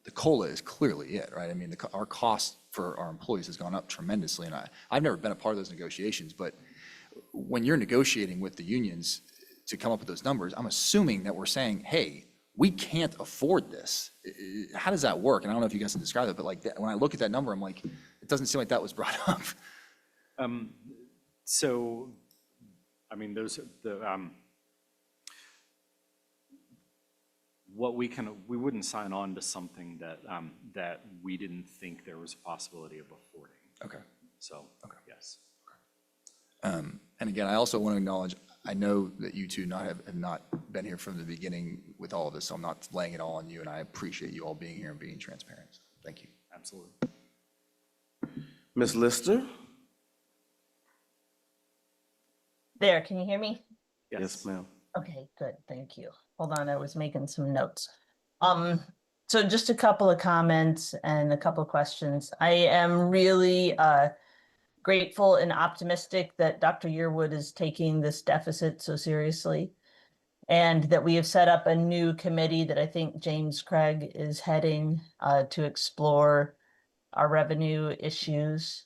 the COLA is clearly it, right? I mean, our cost for our employees has gone up tremendously, and I've never been a part of those negotiations, but when you're negotiating with the unions to come up with those numbers, I'm assuming that we're saying, hey, we can't afford this. How does that work? And I don't know if you guys can describe it, but like when I look at that number, I'm like, it doesn't seem like that was brought up. So, I mean, those we wouldn't sign on to something that, that we didn't think there was a possibility of affording. Okay. So, yes. And again, I also want to acknowledge, I know that you two have not been here from the beginning with all of this, so I'm not laying it all on you, and I appreciate you all being here and being transparent. So thank you. Absolutely. Ms. Lister? There, can you hear me? Yes, ma'am. Okay, good, thank you. Hold on, I was making some notes. So just a couple of comments and a couple of questions. I am really grateful and optimistic that Dr. Yearwood is taking this deficit so seriously, and that we have set up a new committee that I think James Craig is heading to explore our revenue issues.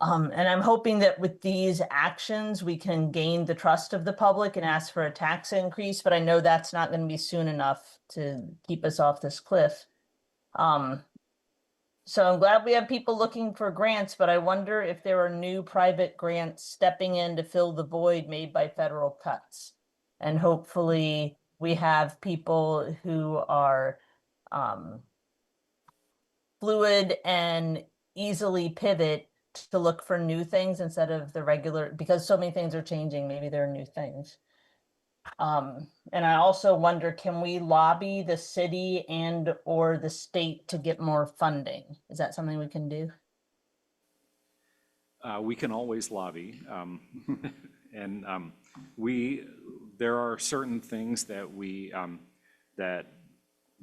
And I'm hoping that with these actions, we can gain the trust of the public and ask for a tax increase, but I know that's not going to be soon enough to keep us off this cliff. So I'm glad we have people looking for grants, but I wonder if there are new private grants stepping in to fill the void made by federal cuts. And hopefully we have people who are fluid and easily pivot to look for new things instead of the regular, because so many things are changing, maybe there are new things. And I also wonder, can we lobby the city and or the state to get more funding? Is that something we can do? We can always lobby. And there are certain things that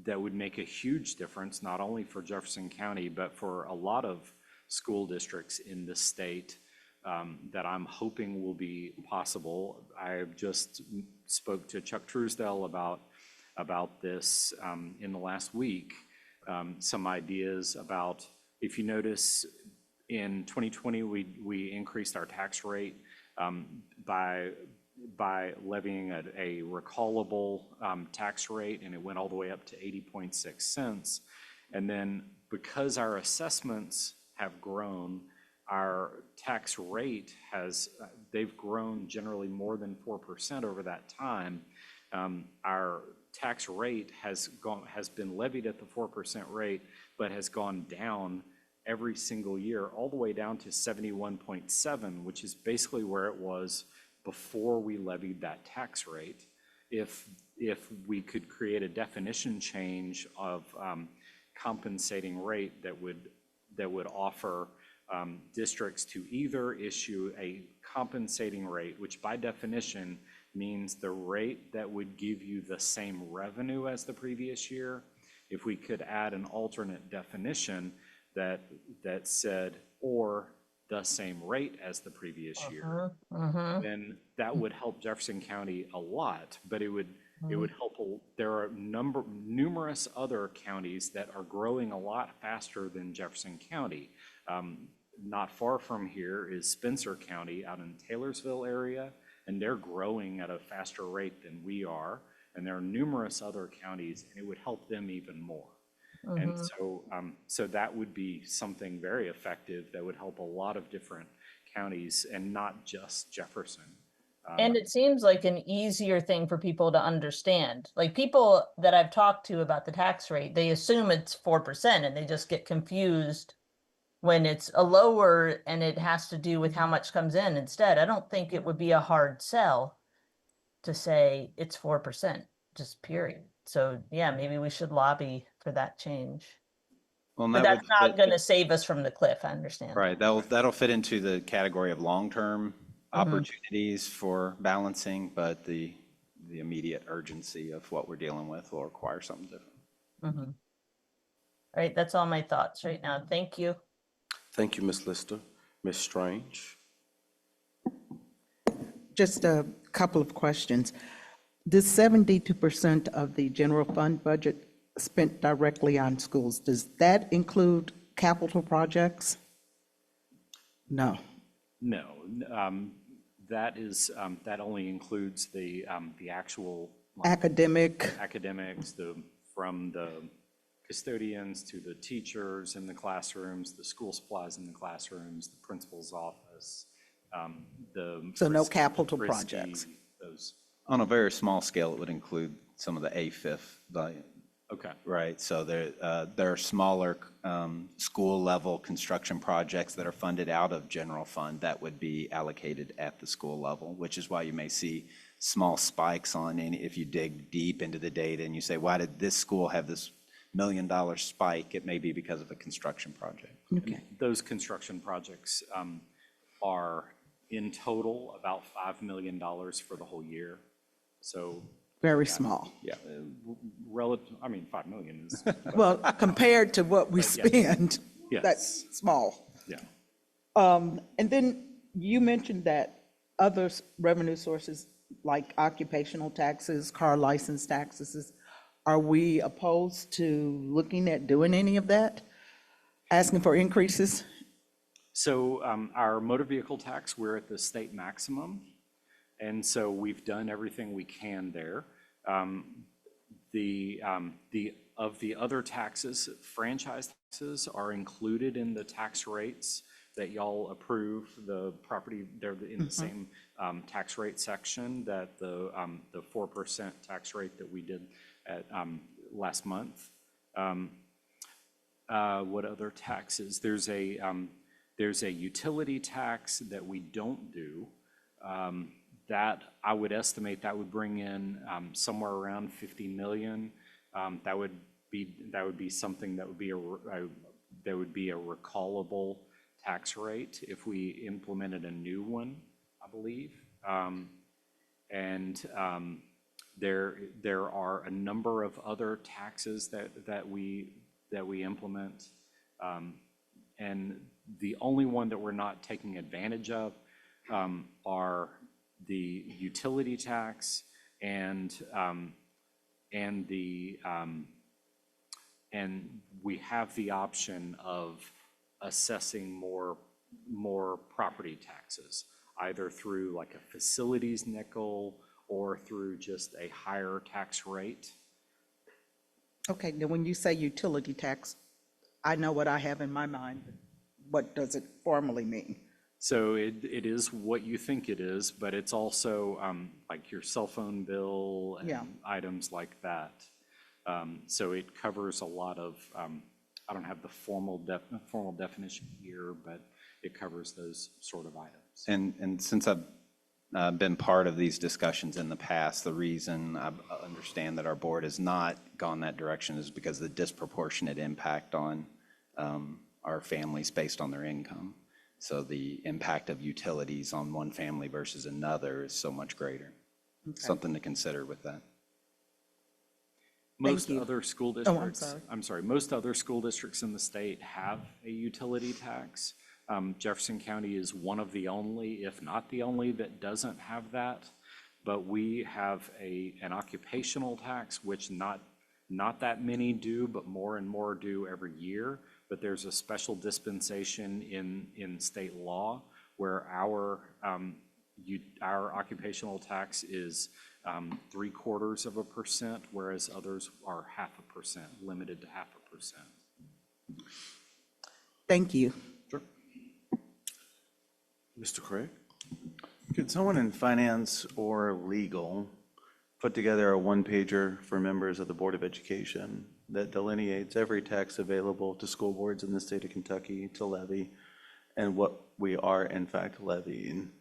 that would make a huge difference, not only for Jefferson County, but for a lot of school districts in the state, that I'm hoping will be possible. I just spoke to Chuck Truesdell about this in the last week. Some ideas about, if you notice, in 2020 we increased our tax rate by levying a recallable tax rate, and it went all the way up to 80.6 cents. And then because our assessments have grown, our tax rate they've grown generally more than 4% over that time. Our tax rate has been levied at the 4% rate, but has gone down every single year, all the way down to 71.7, which is basically where it was before we levied that tax rate. If we could create a definition change of compensating rate that would offer districts to either issue a compensating rate, which by definition means the rate that would give you the same revenue as the previous year. If we could add an alternate definition that said, or the same rate as the previous year, then that would help Jefferson County a lot, but it would help. There are numerous other counties that are growing a lot faster than Jefferson County. Not far from here is Spencer County out in Taylorsville area, and they're growing at a faster rate than we are. And there are numerous other counties, and it would help them even more. And so that would be something very effective that would help a lot of different counties and not just Jefferson. And it seems like an easier thing for people to understand. Like people that I've talked to about the tax rate, they assume it's 4% and they just get confused when it's a lower and it has to do with how much comes in instead. I don't think it would be a hard sell to say it's 4%, just period. So yeah, maybe we should lobby for that change. Well, and But that that's would not fit- going to save us from the cliff, I understand. Right, that'll fit into the category of long-term opportunities for balancing, but the immediate urgency of what we're dealing with will require something different. All right, that's all my thoughts right now. Thank you. Thank you, Ms. Lister. Ms. Strange? Just a couple of questions. This 72% of the general fund budget spent directly on schools, does that include capital projects? No. No, that only includes the actual Academics, from the custodians to the teachers in the classrooms, the school supplies in the classrooms, the principal's office, So no frisbee- capital frisbee, projects. Those. On a very small scale, it would include some of the A-fifth volume. Okay. Right, so there are smaller school-level construction projects that are funded out of general fund that would be allocated at the school level, which is why you may see small spikes on any, if you dig deep into the data and you say, why did this school have this $1 million spike? It may be because of a construction project. Okay. Those construction projects are in total about $5 million for the whole year. So, Very small. yeah, relative, I mean, 5 million is, Well, compared to what we spend, Yes. that's small. yeah. And then you mentioned that other revenue sources like occupational taxes, car license taxes, are we opposed to looking at doing any of that? Asking for increases? So our motor vehicle tax, we're at the state maximum. And so we've done everything we can there. Of the other taxes, franchise taxes are included in the tax rates that y'all approve. The property, they're in the same tax rate section that the 4% tax rate that we did at last month. What other taxes? There's a utility tax that we don't do. That I would estimate that would bring in somewhere around 50 million. That would be something that would be a recallable tax rate if we implemented a new one, I believe. There are a number of other taxes that we implement, and the only one that we're not taking advantage of are the utility tax and we have the option of assessing more property taxes, either through like a facilities nickel or through just a higher tax rate. Okay, now when you say utility tax, I know what I have in my mind. What does it formally mean? So it is what you think it is, but it's also like your cell phone bill and Yeah. items like that. So it covers a lot of, I don't have the formal definition here, but it covers those sort of items. And since I've been part of these discussions in the past, the reason I understand that our board has not gone that direction is because of the disproportionate impact on our families based on their income. So the impact of utilities on one family versus another is so much greater. Something to consider with that. Most you. other school I'm districts, sorry. I'm sorry, most other school districts in the state have a utility tax. Jefferson County is one of the only, if not the only, that doesn't have that. But we have an occupational tax, which not that many do, but more and more do every year. But there's a special dispensation in state law where our occupational tax is 0.75%, whereas others are 0.5%, limited to 0.5%. Thank you. Sure. Mr. Craig? Could someone in finance or legal put together a one-pager for members of the Board of Education that delineates every tax available to school boards in the state of Kentucky to levy and what we are in fact levying,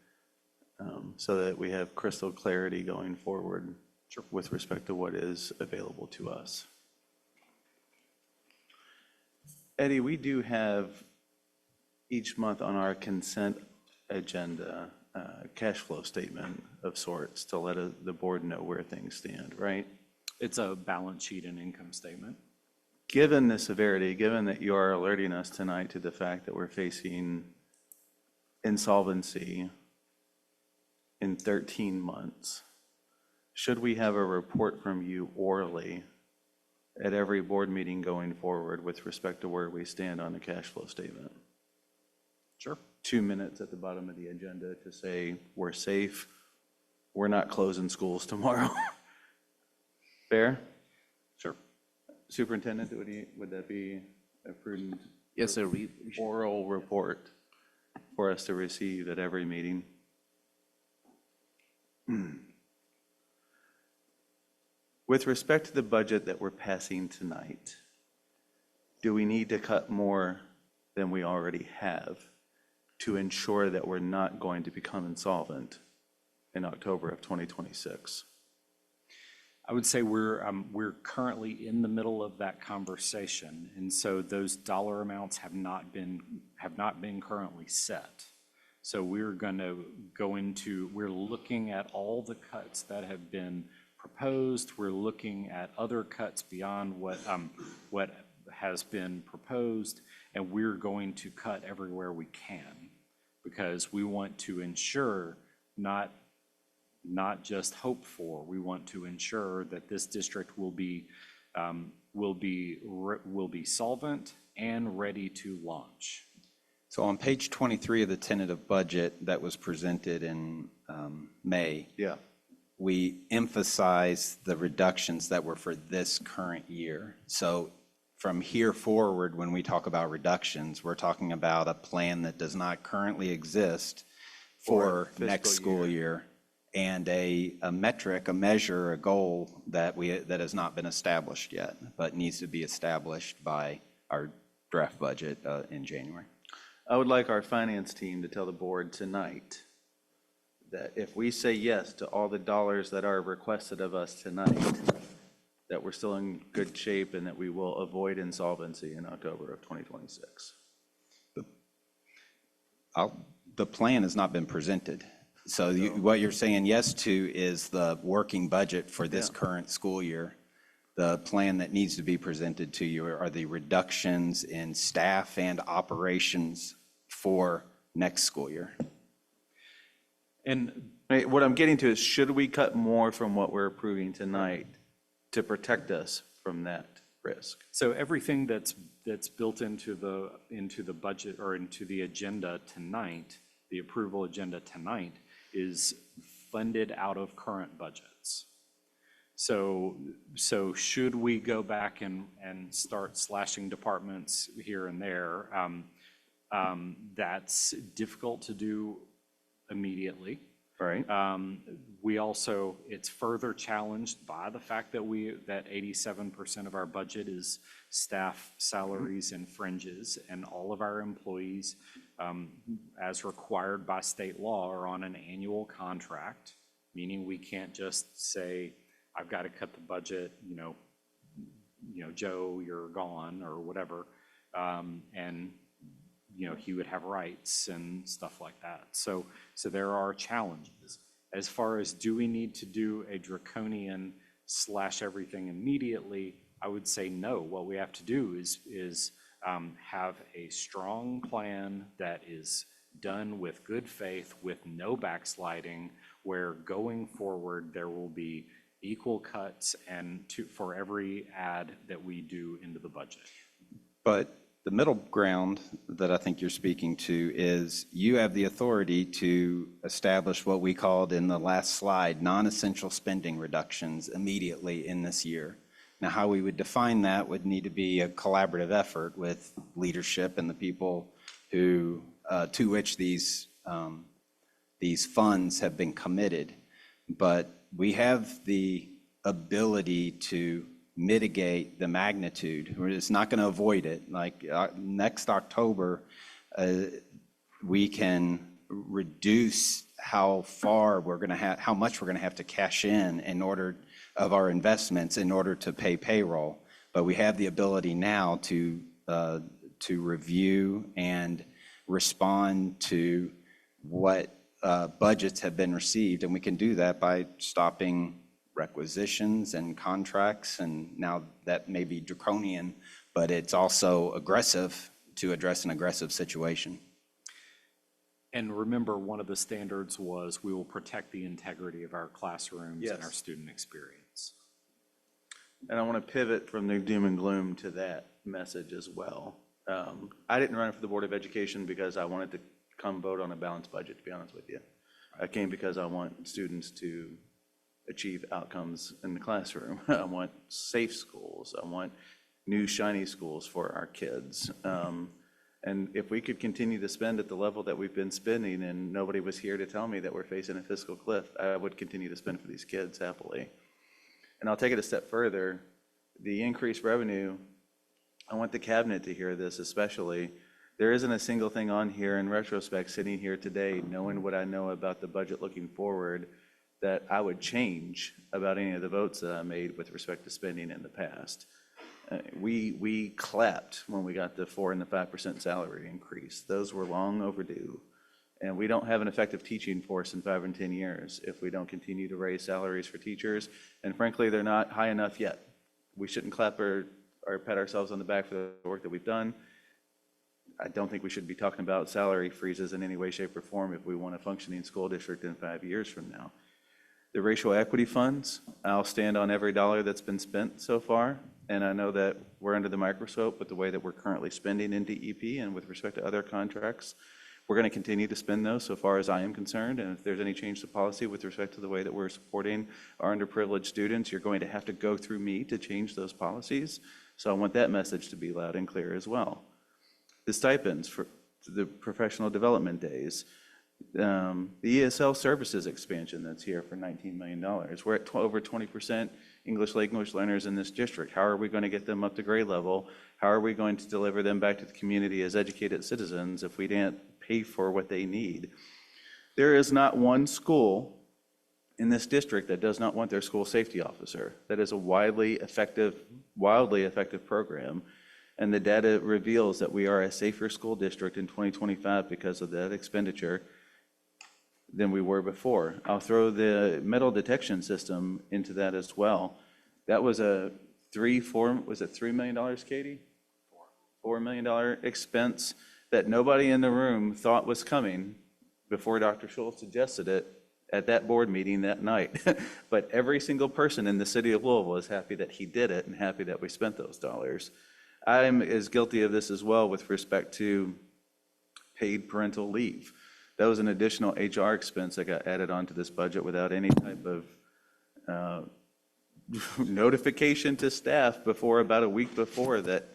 so that we have crystal clarity going forward with respect to what is available to us? Eddie, we do have each month on our consent agenda cash flow statement of sorts to let the board know where things stand, right? It's a balance sheet and income statement. Given the severity, given that you are alerting us tonight to the fact that we're facing insolvency in 13 months, should we have a report from you orally at every board meeting going forward with respect to where we stand on the cash flow statement? Sure. 2 minutes at the bottom of the agenda to say, we're safe, we're not closing schools tomorrow. Fair? Sure. Superintendent, would that be a prudent Yes, sir. oral report for us to receive at every meeting? With respect to the budget that we're passing tonight, do we need to cut more than we already have to ensure that we're not going to become insolvent in October of 2026? I would say we're currently in the middle of that conversation, and so those dollar amounts have not been currently set. So we're looking at all the cuts that have been proposed. We're looking at other cuts beyond what has been proposed, and we're going to cut everywhere we can because we want to ensure not just hope for. We want to ensure that this district will be solvent and ready to launch. So on page 23 of the tentative budget that was presented in May, Yeah. we emphasize the reductions that were for this current year. So from here forward, when we talk about reductions, we're talking about a plan that does not currently exist for next school year, and a metric, a measure, a goal that has not been established yet, but needs to be established by our draft budget in January. I would like our finance team to tell the board tonight that if we say yes to all the dollars that are requested of us tonight, that we're still in good shape and that we will avoid insolvency in October of 2026. The plan has not been presented. So what you're saying yes to is the working budget for this current school year. The plan that needs to be presented to you are the reductions in staff and operations for next school year. And What I'm getting to is, should we cut more from what we're approving tonight to protect us from that risk? so everything that's built into the budget or into the agenda tonight, the approval agenda tonight, is funded out of current budgets. So should we go back and start slashing departments here and there, that's difficult to do immediately. Right? We also, it's further challenged by the fact that 87% of our budget is staff salaries and fringes, and all of our employees, as required by state law, are on an annual contract, meaning we can't just say, I've got to cut the budget, Joe, you're gone, or whatever, and he would have rights and stuff like that. So there are challenges. As far as do we need to do a draconian slash everything immediately, I would say no. What we have to do is have a strong plan that is done with good faith, with no backsliding, where going forward there will be equal cuts for every add that we do into the budget. But the middle ground that I think you're speaking to is you have the authority to establish what we called in the last slide, non-essential spending reductions immediately in this year. Now, how we would define that would need to be a collaborative effort with leadership and the people who, to which these funds have been committed. But we have the ability to mitigate the magnitude. We're just not going to avoid it. Like next October, we can reduce how much we're going to have to cash in order of our investments in order to pay payroll. But we have the ability now to review and respond to what budgets have been received, and we can do that by stopping requisitions and contracts, and now that may be draconian, but it's also aggressive to address an aggressive situation. And remember, one of the standards was we will protect the integrity of our classrooms and our student experience. And I want to pivot from the doom and gloom to that message as well. I didn't run for the Board of Education because I wanted to come vote on a balanced budget, to be honest with you. I came because I want students to achieve outcomes in the classroom. I want safe schools. I want new shiny schools for our kids. And if we could continue to spend at the level that we've been spending, and nobody was here to tell me that we're facing a fiscal cliff, I would continue to spend for these kids happily. And I'll take it a step further. The increased revenue, I want the cabinet to hear this especially. There isn't a single thing on here in retrospect, sitting here today, knowing what I know about the budget looking forward, that I would change about any of the votes that I made with respect to spending in the past. We clapped when we got the 4% and the 5% salary increase. Those were long overdue. And we don't have an effective teaching force in 5 and 10 years if we don't continue to raise salaries for teachers. And frankly, they're not high enough yet. We shouldn't clap or pat ourselves on the back for the work that we've done. I don't think we should be talking about salary freezes in any way, shape, or form if we want a functioning school district in 5 years from now. The racial equity funds, I'll stand on every dollar that's been spent so far. And I know that we're under the microscope with the way that we're currently spending in DEP and with respect to other contracts. We're going to continue to spend those so far as I am concerned. And if there's any change to policy with respect to the way that we're supporting our underprivileged students, you're going to have to go through me to change those policies. So I want that message to be loud and clear as well. The stipends for the professional development days, the ESL services expansion that's here for $19 million. We're at over 20% English language learners in this district. How are we going to get them up to grade level? How are we going to deliver them back to the community as educated citizens if we didn't pay for what they need? There is not one school in this district that does not want their school safety officer. That is a wildly effective program. And the data reveals that we are a safer school district in 2025 because of that expenditure than we were before. I'll throw the metal detection system into that as well. That was a $3 million, Katie? $4 million expense that nobody in the room thought was coming before Dr. Schultz suggested it at that board meeting that night. But every single person in the city of Louisville is happy that he did it and happy that we spent those dollars. I'm as guilty of this as well with respect to paid parental leave. That was an additional HR expense that got added onto this budget without any type of notification to staff before about a week before that.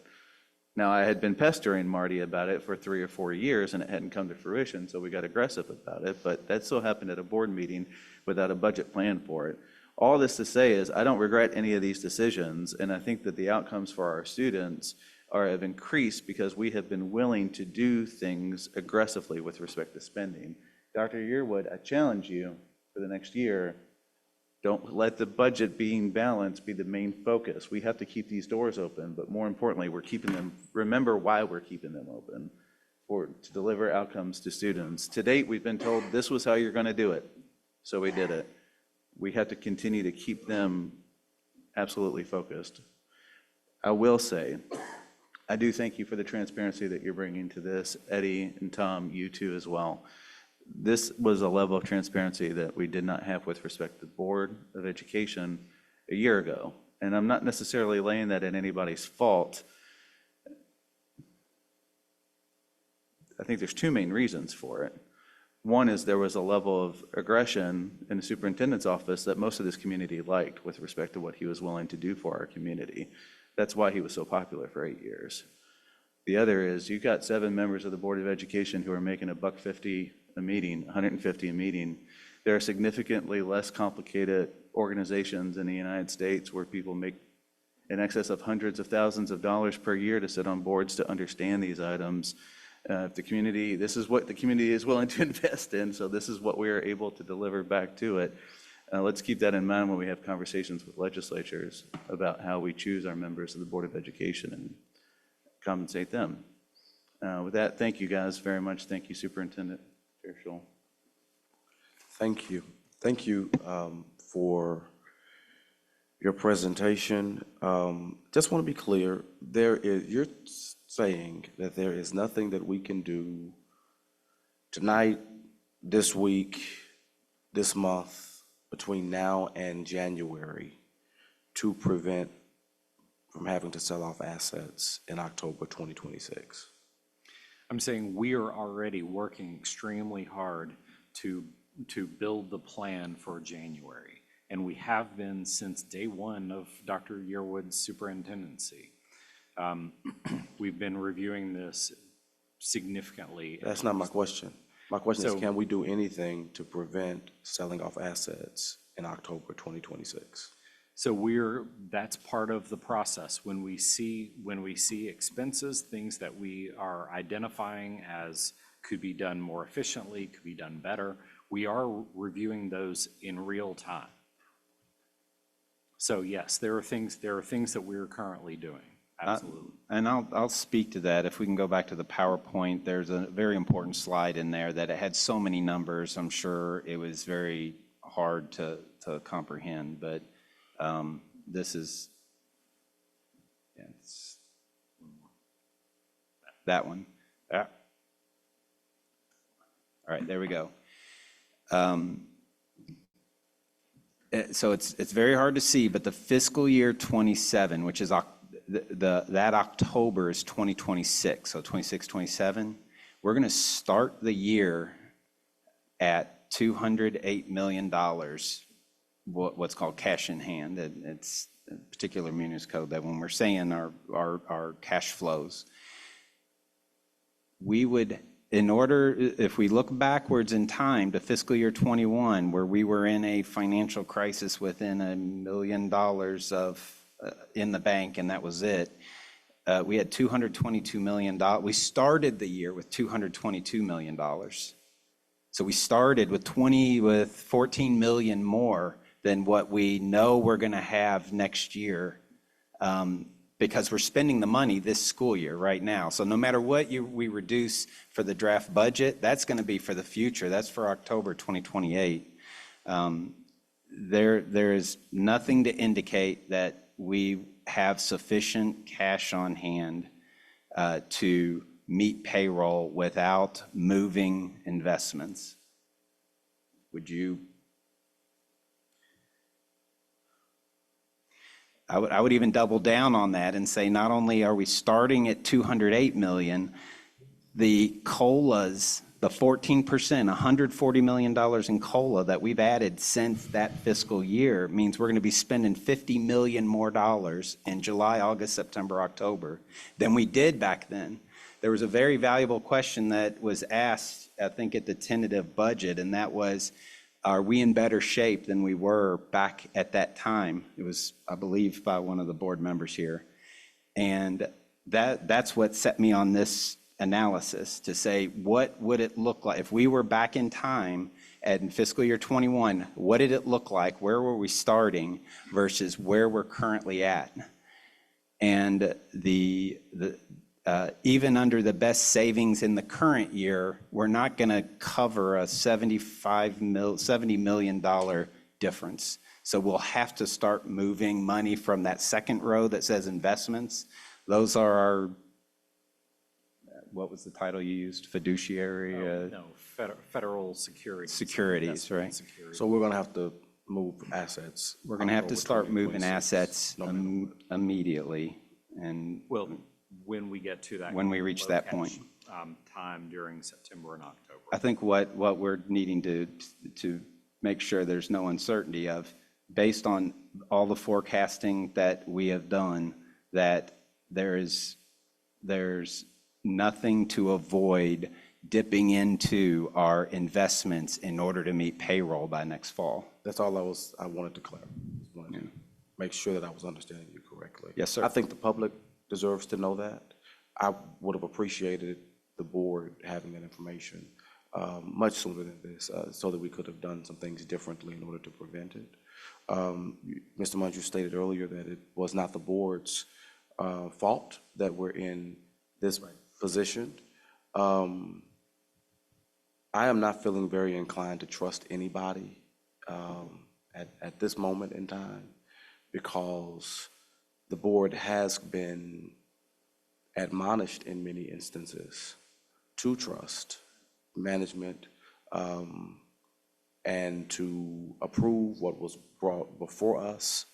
Now, I had been pestering Marty about it for 3 or 4 years and it hadn't come to fruition, so we got aggressive about it, but that still happened at a board meeting without a budget plan for it. All this to say is I don't regret any of these decisions, and I think that the outcomes for our students have increased because we have been willing to do things aggressively with respect to spending. Dr. Yearwood, I challenge you for the next year, don't let the budget being balanced be the main focus. We have to keep these doors open, but more importantly, we're keeping them, remember why we're keeping them open, to deliver outcomes to students. To date, we've been told this was how you're going to do it, so we did it. We have to continue to keep them absolutely focused. I will say, I do thank you for the transparency that you're bringing to this. Eddie and Tom, you too as well. This was a level of transparency that we did not have with respect to the Board of Education a year ago. And I'm not necessarily laying that at anybody's fault. I think there's 2 main reasons for it. One is there was a level of aggression in the superintendent's office that most of this community liked with respect to what he was willing to do for our community. That's why he was so popular for 8 years. The other is you got 7 members of the Board of Education who are making $150 a meeting, $150 a meeting. There are significantly less complicated organizations in the United States where people make in excess of hundreds of thousands of dollars per year to sit on boards to understand these items. The community, this is what the community is willing to invest in, so this is what we are able to deliver back to it. Let's keep that in mind when we have conversations with legislatures about how we choose our members of the Board of Education and compensate them. With that, thank you guys very much. Thank you, Superintendent Chair Schul. Thank you. Thank you for your presentation. Just want to be clear, you're saying that there is nothing that we can do tonight, this week, this month, between now and January to prevent from having to sell off assets in October 2026? I'm saying we are already working extremely hard to build the plan for January. And we have been since day one of Dr. Yearwood's superintendency. We've been reviewing this significantly. That's not my question. My question is, can we do anything to prevent selling off assets in October 2026? So that's part of the process. When we see expenses, things that we are identifying as could be done more efficiently, could be done better, we are reviewing those in real time. So yes, there are things that we're currently doing, absolutely. And I'll speak to that. If we can go back to the PowerPoint, there's a very important slide in there that it had so many numbers. I'm sure it was very hard to comprehend, but this is, yeah, it's that one. Yeah. All right, there we go. So it's very hard to see, but the fiscal year 27, which is that October is 2026, so 26, 27, we're going to start the year at $208 million, what's called cash in hand. It's a particular munis code that when we're saying our cash flows, we would, if we look backwards in time to fiscal year 21, where we were in a financial crisis within $1 million in the bank, and that was it, we had $222 million. We started the year with $222 million. So we started with 14 million more than what we know we're going to have next year, because we're spending the money this school year right now. So no matter what we reduce for the draft budget, that's going to be for the future. That's for October 2028. There is nothing to indicate that we have sufficient cash on hand to meet payroll without moving investments. Would you? I would even double down on that and say not only are we starting at 208 million, the COLAs, the 14%, $140 million in COLA that we've added since that fiscal year means we're going to be spending $50 million more in July, August, September, October than we did back then. There was a very valuable question that was asked, I think, at the tentative budget, and that was, are we in better shape than we were back at that time? It was, I believe, by one of the board members here. And that's what set me on this analysis to say, what would it look like if we were back in time in fiscal year 21? What did it look like? Where were we starting versus where we're currently at? And even under the best savings in the current year, we're not going to cover a $70 million difference. So we'll have to start moving money from that second row that says investments. Those are our, what was the title you used? Fiduciary? No, federal securities. Securities, right? Securities. So we're going to have to move assets. We're going to have to start moving 2026. assets immediately. And Well, when we get to that. When we reach that low point. cash, time during September and October. I think what we're needing to make sure there's no uncertainty of, based on all the forecasting that we have done, that there's nothing to avoid dipping into our investments in order to meet payroll by next fall. That's all I wanted to clarify. Just wanted to make sure that I was understanding you correctly. Yes, sir. I think the public deserves to know that. I would have appreciated the board having that information much sooner than this, so that we could have done some things differently in order to prevent it. Mr. Munch, you stated earlier that it was not the board's fault that we're in this position. I am not feeling very inclined to trust anybody at this moment in time, because the board has been admonished in many instances to trust management and to approve what was brought before us.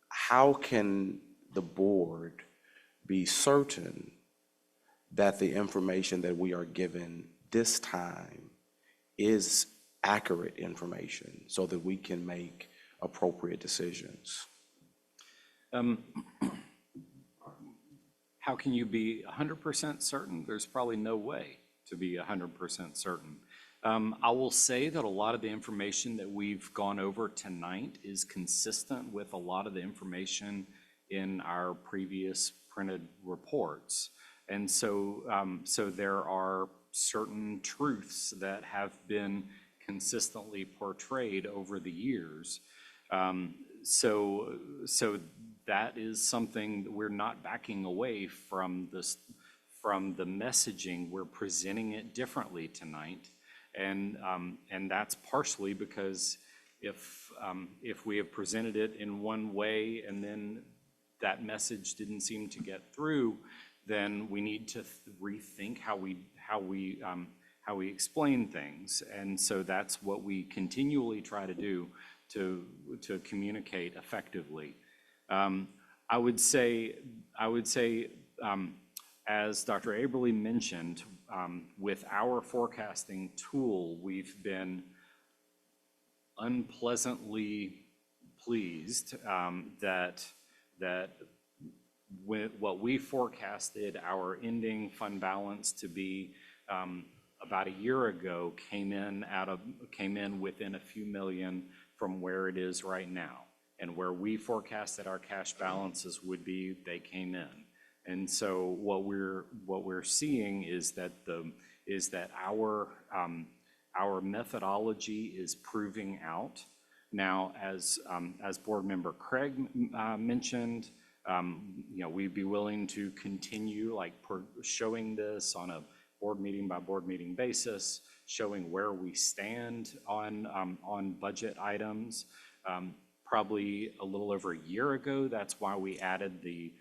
How can the board be certain that the information that we are given this time is accurate information so that we can make appropriate decisions? How can you be 100% certain? There's probably no way to be 100% certain. I will say that a lot of the information that we've gone over tonight is consistent with a lot of the information in our previous printed reports. And so, so there are certain truths that have been consistently portrayed over the years. So that is something that we're not backing away from this, from the messaging. We're presenting it differently tonight. And that's partially because if we have presented it in one way and then that message didn't seem to get through, then we need to rethink how we explain things. And so that's what we continually try to do to communicate effectively. I would say, as Dr. Aberle mentioned, with our forecasting tool, we've been unpleasantly pleased that what we forecasted our ending fund balance to be about a year ago came in within a few million from where it is right now. And where we forecasted our cash balances would be, they came in. And so what we're seeing is that our methodology is proving out. Now, as Board Member Craig mentioned, we'd be willing to continue showing this on a board meeting by board meeting basis, showing where we stand on budget items. Probably a little over a year ago, that's why we added the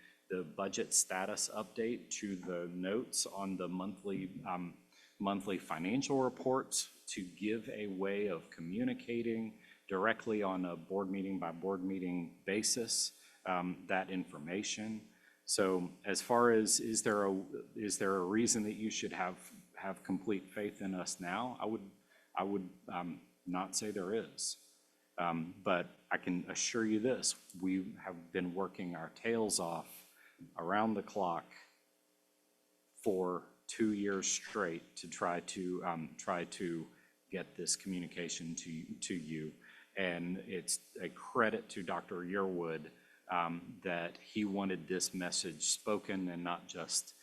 budget status update to the notes on the monthly financial reports to give a way of communicating directly on a board meeting by board meeting basis that information. So as far as is there a reason that you should have complete faith in us now? I would not say there is. But I can assure you this, we have been working our tails off around the clock for 2 years straight to try to get this communication to you. And it's a credit to Dr. Yearwood that he wanted this message spoken and not just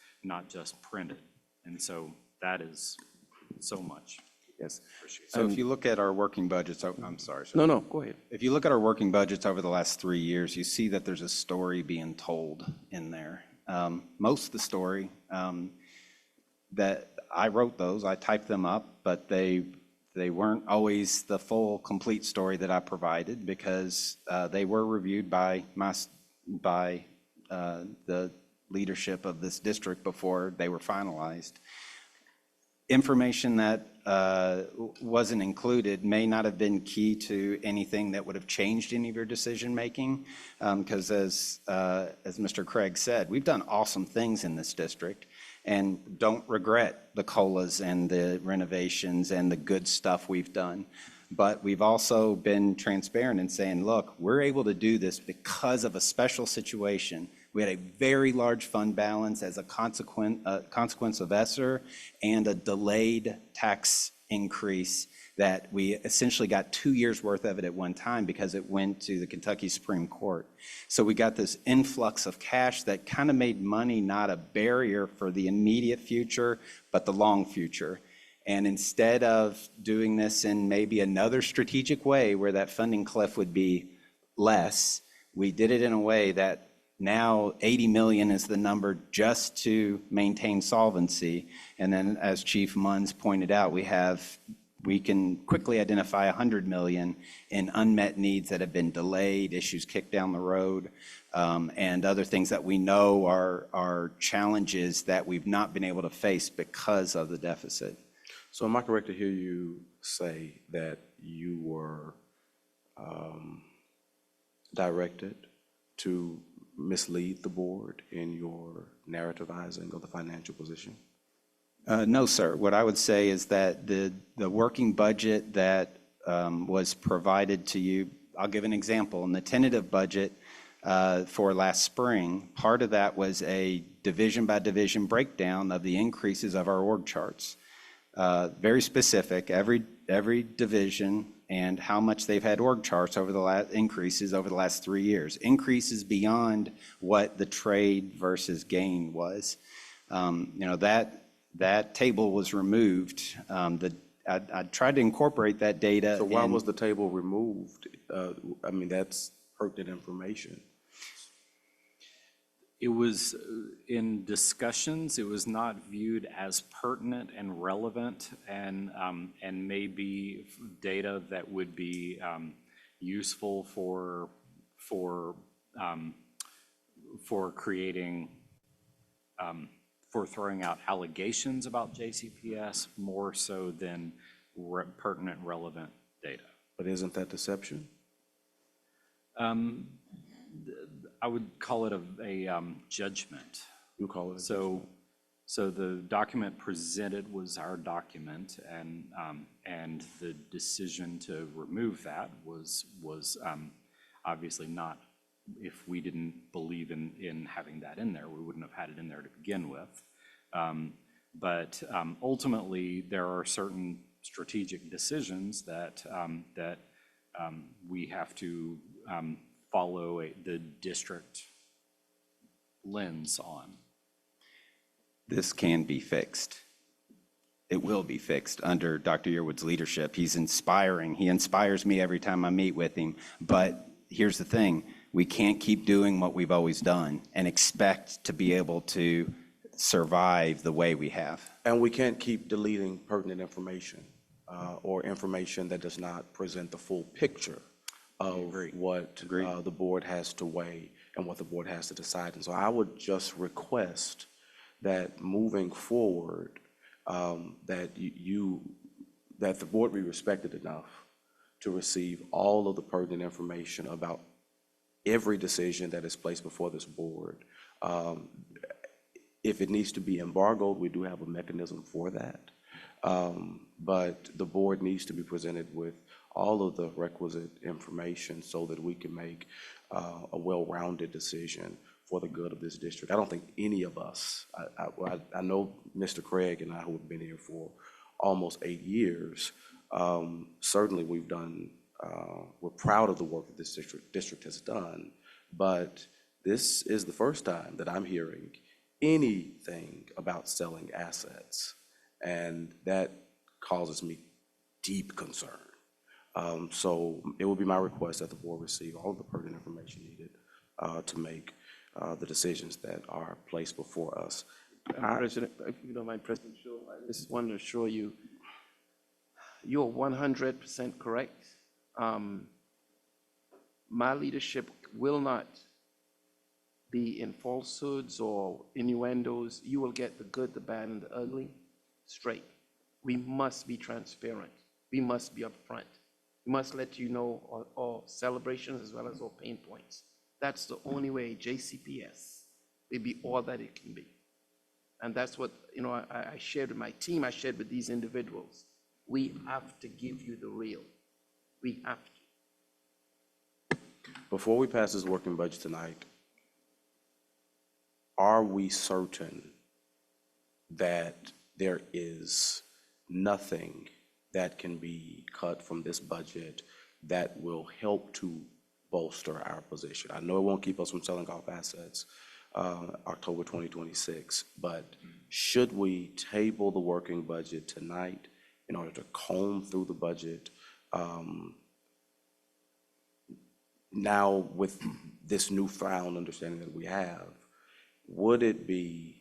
printed. And so that is so much. Yes. So if you look at our working budgets, I'm sorry, sir. No, go ahead. If you look at our working budgets over the last 3 years, you see that there's a story being told in there. Most of the story that I wrote those, I typed them up, but they weren't always the full, complete story that I provided because they were reviewed by the leadership of this district before they were finalized. Information that wasn't included may not have been key to anything that would have changed any of your decision making, because as Mr. Craig said, we've done awesome things in this district and don't regret the COLAs and the renovations and the good stuff we've done. But we've also been transparent in saying, look, we're able to do this because of a special situation. We had a very large fund balance as a consequence of ESSER and a delayed tax increase that we essentially got 2 years worth of it at one time because it went to the Kentucky Supreme Court. So we got this influx of cash that kind of made money not a barrier for the immediate future, but the long future. And instead of doing this in maybe another strategic way where that funding cliff would be less, we did it in a way that now 80 million is the number just to maintain solvency. And then as Chief Munns pointed out, we can quickly identify 100 million in unmet needs that have been delayed, issues kicked down the road, and other things that we know are challenges that we've not been able to face because of the deficit. So am I correct to hear you say that you were directed to mislead the board in your narrativizing of the financial position? No, sir. What I would say is that the working budget that was provided to you, I'll give an example. In the tentative budget for last spring, part of that was a division by division breakdown of the increases of our org charts. very specific, every division and how much they've had org charts over the increases over the last 3 years, increases beyond what the trade versus gain was. That table was removed. I tried to incorporate that data. So why was the table removed? I mean, that's pertinent information. It was, in discussions, it was not viewed as pertinent and relevant and maybe data that would be useful for creating, for throwing out allegations about JCPS more so than pertinent, relevant data. But isn't that deception? I would call it a judgment. You call it a So the document presented was our document, and the decision to remove that was obviously not. If we didn't believe in having that in there, we wouldn't have had it in there to begin with. But ultimately, there are certain strategic decisions that we have to follow the district lens on. This can be fixed. It will be fixed under Dr. Yearwood's leadership. He's inspiring. He inspires me every time I meet with him. But here's the thing. We can't keep doing what we've always done and expect to be able to survive the way we have. And we can't keep deleting pertinent information or information that does not present the full picture of what the board has to weigh and what the board has to decide. And so I would just request that moving forward, that that the board be respected enough to receive all of the pertinent information about every decision that is placed before this board. If it needs to be embargoed, we do have a mechanism for that. But the board needs to be presented with all of the requisite information so that we can make a well-rounded decision for the good of this district. I don't think any of us, I know Mr. Craig and I, who have been here for almost 8 years, certainly we've done, we're proud of the work that this district has done, but this is the first time that I'm hearing anything about selling assets, and that causes me deep concern. So it will be my request that the board receive all of the pertinent information needed to make the decisions that are placed before us. President, if you don't mind, President Shaw, I just want to assure you, you're 100% correct. My leadership will not be in falsehoods or innuendos. You will get the good, the bad, and the ugly straight. We must be transparent. We must be upfront. We must let you know our celebrations as well as our pain points. That's the only way JCPS will be all that it can be. And that's what, I shared with my team, I shared with these individuals. We have to give you the real. We have to. Before we pass this working budget tonight, are we certain that there is nothing that can be cut from this budget that will help to bolster our position? I know it won't keep us from selling off assets October 2026, but should we table the working budget tonight in order to comb through the budget now with this newfound understanding that we have? Would it be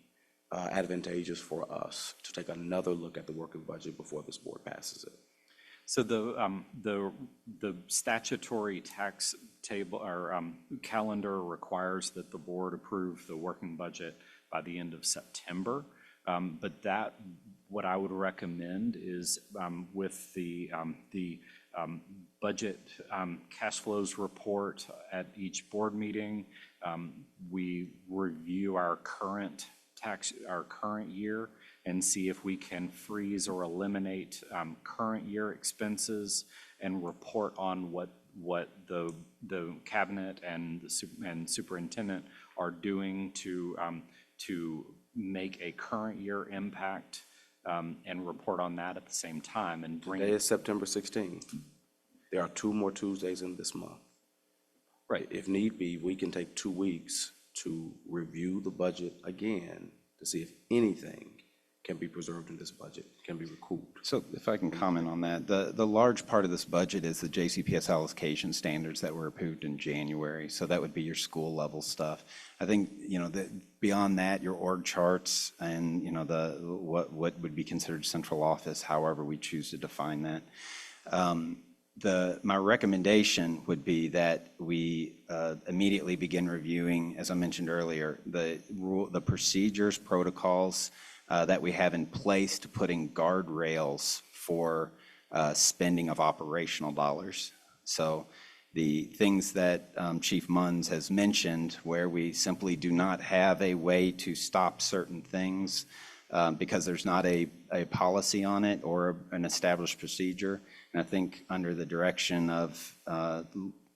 advantageous for us to take another look at the working budget before this board passes it? So the statutory tax table or calendar requires that the board approve the working budget by the end of September. But what I would recommend is with the budget cash flows report at each board meeting, we review our current year and see if we can freeze or eliminate current year expenses and report on what the cabinet and the superintendent are doing to make a current year impact and report on that at the same time and bring Today it. is September 16th. There are 2 more Tuesdays in this month. Right. If need be, we can take 2 weeks to review the budget again to see if anything can be preserved in this budget, can be recouped. So if I can comment on that, the large part of this budget is the JCPS allocation standards that were approved in January. So that would be your school level stuff. I think, beyond that, your org charts and, what would be considered central office, however we choose to define that. My recommendation would be that we immediately begin reviewing, as I mentioned earlier, the procedures, protocols that we have in place to put in guardrails for spending of operational dollars. So the things that Chief Munns has mentioned, where we simply do not have a way to stop certain things because there's not a policy on it or an established procedure. And I think under the direction of,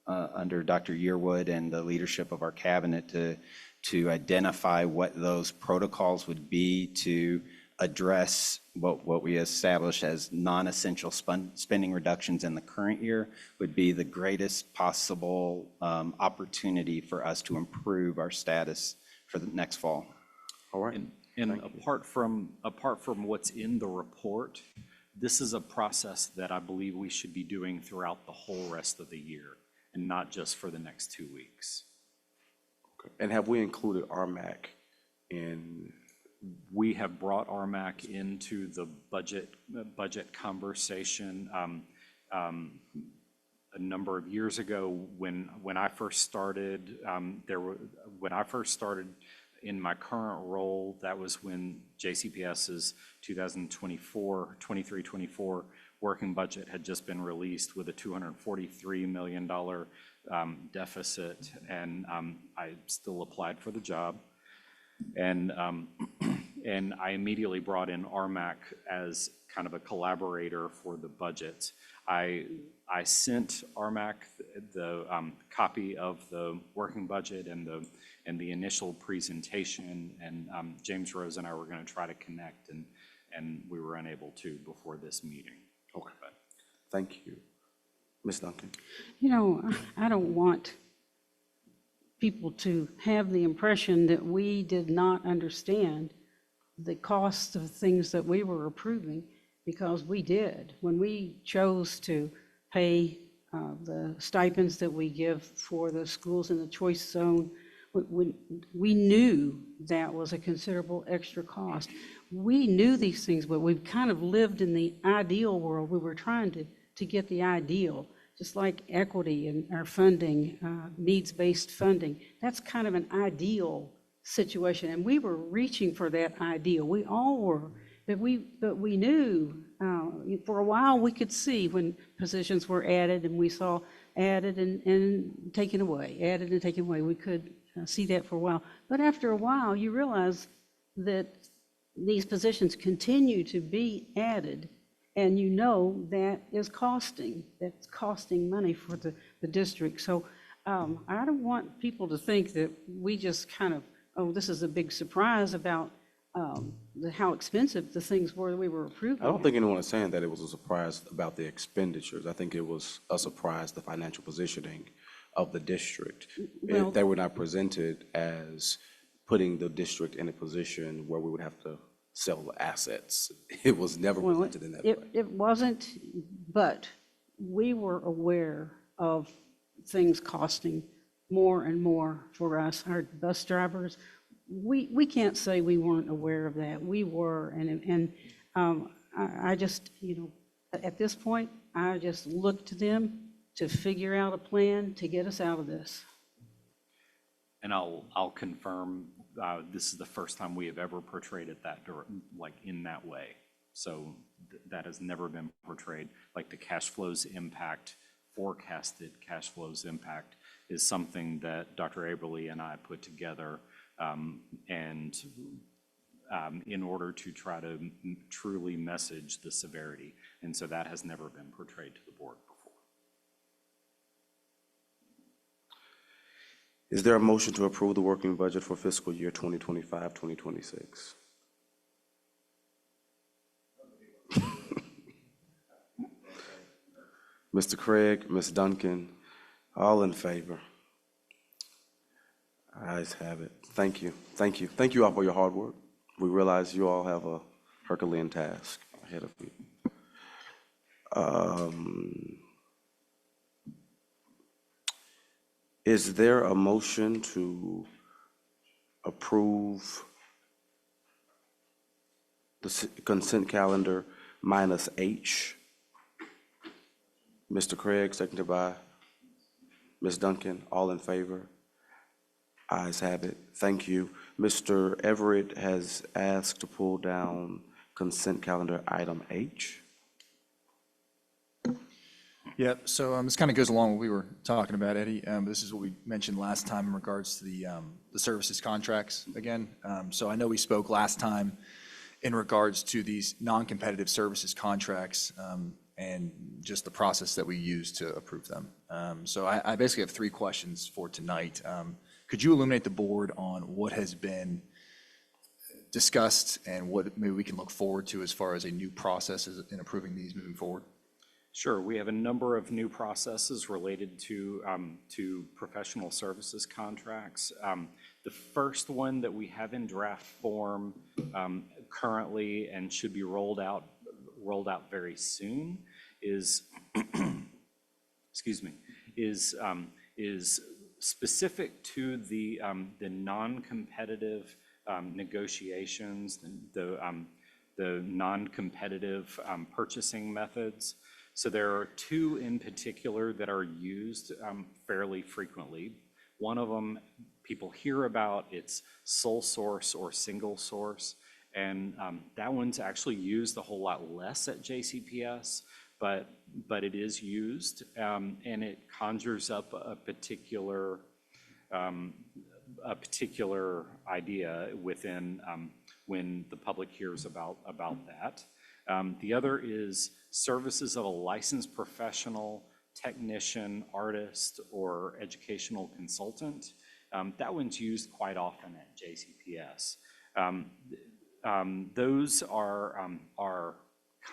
under Dr. Yearwood and the leadership of our cabinet to identify what those protocols would be to address what we established as non-essential spending reductions in the current year would be the greatest possible opportunity for us to improve our status for the next fall. All right. And apart from what's in the report, this is a process that I believe we should be doing throughout the whole rest of the year and not just for the next 2 weeks. And have we included RMAC in? We have brought RMAC into the budget conversation a number of years ago when I first started. When I first started in my current role, that was when JCPS's 2023-24 working budget had just been released with a $243 million deficit, and I still applied for the job. And I immediately brought in RMAC as kind of a collaborator for the budget. I sent RMAC the copy of the working budget and the initial presentation, and James Rose and I were going to try to connect, and we were unable to before this meeting. Okay. Thank you. Ms. Duncan? I don't want people to have the impression that we did not understand the cost of things that we were approving, because we did. When we chose to pay the stipends that we give for the schools in the choice zone, we knew that was a considerable extra cost. We knew these things, but we've kind of lived in the ideal world. We were trying to get the ideal, just like equity and our funding, needs-based funding. That's kind of an ideal situation, and we were reaching for that ideal. We all were, but we knew for a while we could see when positions were added, and we saw added and taken away, added and taken away. We could see that for a while, but after a while you realize that these positions continue to be added, and that is costing. That's costing money for the district. So I don't want people to think that we just kind of, this is a big surprise about how expensive the things were that we were approving. I don't think anyone is saying that it was a surprise about the expenditures. I think it was a surprise, the financial positioning of the district. Well, They were not presented as putting the district in a position where we would have to sell assets. It was never presented in that way. It wasn't, but we were aware of things costing more and more for us, our bus drivers. We can't say we weren't aware of that. We were, and I just, at this point, I just look to them to figure out a plan to get us out of this. And I'll confirm, this is the first time we have ever portrayed it in that way. So that has never been portrayed. Like the cash flows impact, forecasted cash flows impact is something that Dr. Aberle and I put together, and in order to try to truly message the severity. And so that has never been portrayed to the board before. Is there a motion to approve the working budget for fiscal year 2025, 2026? Mr. Craig, Ms. Duncan, all in favor? Ayes have it. Thank you. Thank you. Thank you all for your hard work. We realize you all have a Herculean task ahead of you. Is there a motion to approve the consent calendar minus H? Mr. Craig, seconded by Ms. Duncan, all in favor? Ayes have it. Thank you. Mr. Everett has asked to pull down consent calendar item H. Yep, so this kind of goes along with what we were talking about, Eddie. This is what we mentioned last time in regards to the services contracts again. So I know we spoke last time in regards to these non-competitive services contracts and just the process that we use to approve them. So I basically have 3 questions for tonight. Could you illuminate the board on what has been discussed and what maybe we can look forward to as far as a new process in approving these moving forward? Sure, we have a number of new processes related to professional services contracts. The first one that we have in draft form currently and should be rolled out very soon is, excuse me, is specific to the non-competitive negotiations, the non-competitive purchasing methods. So there are 2 in particular that are used fairly frequently. One of them people hear about, it's sole source or single source. And that one's actually used a whole lot less at JCPS, but it is used, and it conjures up a particular idea within when the public hears about that. The other is services of a licensed professional, technician, artist, or educational consultant. That one's used quite often at JCPS. Those are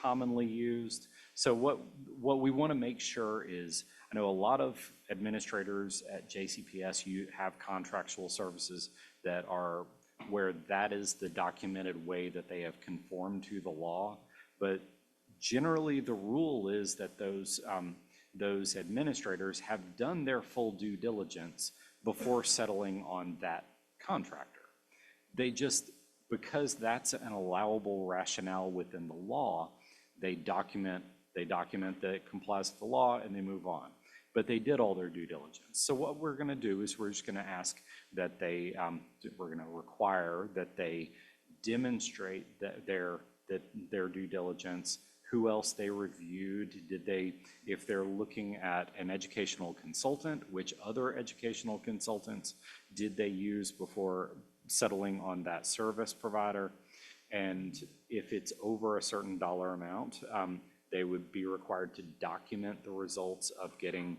commonly used. So what we want to make sure is, I know a lot of administrators at JCPS have contractual services that are where that is the documented way that they have conformed to the law. But generally, the rule is that those administrators have done their full due diligence before settling on that contractor. They just, because that's an allowable rationale within the law, they document that it complies with the law and they move on. But they did all their due diligence. So what we're going to do is we're just going to ask that we're going to require that they demonstrate that their due diligence, who else they reviewed, if they're looking at an educational consultant, which other educational consultants did they use before settling on that service provider, and if it's over a certain dollar amount, they would be required to document the results of getting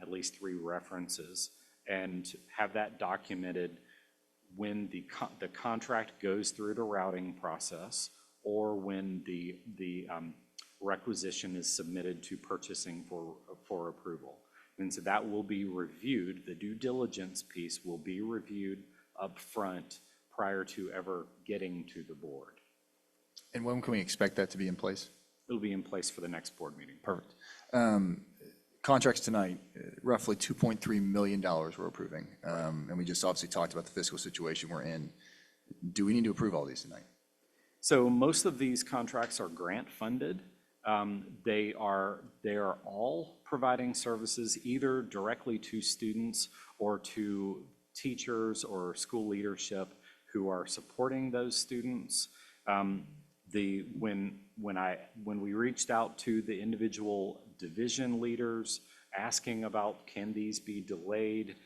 at least 3 references and have that documented when the contract goes through the routing process or when the requisition is submitted to purchasing for approval. And so that will be reviewed, the due diligence piece will be reviewed up front prior to ever getting to the board. And when can we expect that to be in place? It'll be in place for the next board meeting. Perfect. Contracts tonight, roughly $2.3 million we're approving. And we just obviously talked about the fiscal situation we're in. Do we need to approve all these tonight? So most of these contracts are grant funded. They are all providing services either directly to students or to teachers or school leadership who are supporting those students. When we reached out to the individual division leaders asking about can these be delayed,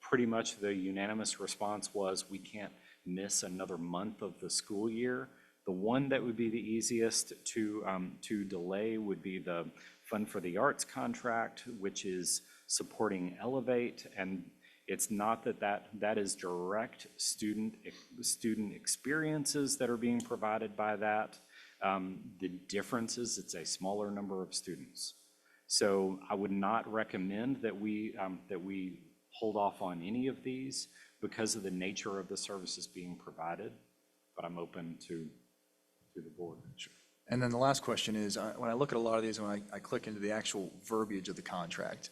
pretty much the unanimous response was we can't miss another month of the school year. The one that would be the easiest to delay would be the Fund for the Arts contract, which is supporting Elevate, and it's not that is direct student experiences that are being provided by that. The difference is it's a smaller number of students. So I would not recommend that we hold off on any of these because of the nature of the services being provided, but I'm open to the board. Sure. And then the last question is, when I look at a lot of these, when I click into the actual verbiage of the contract,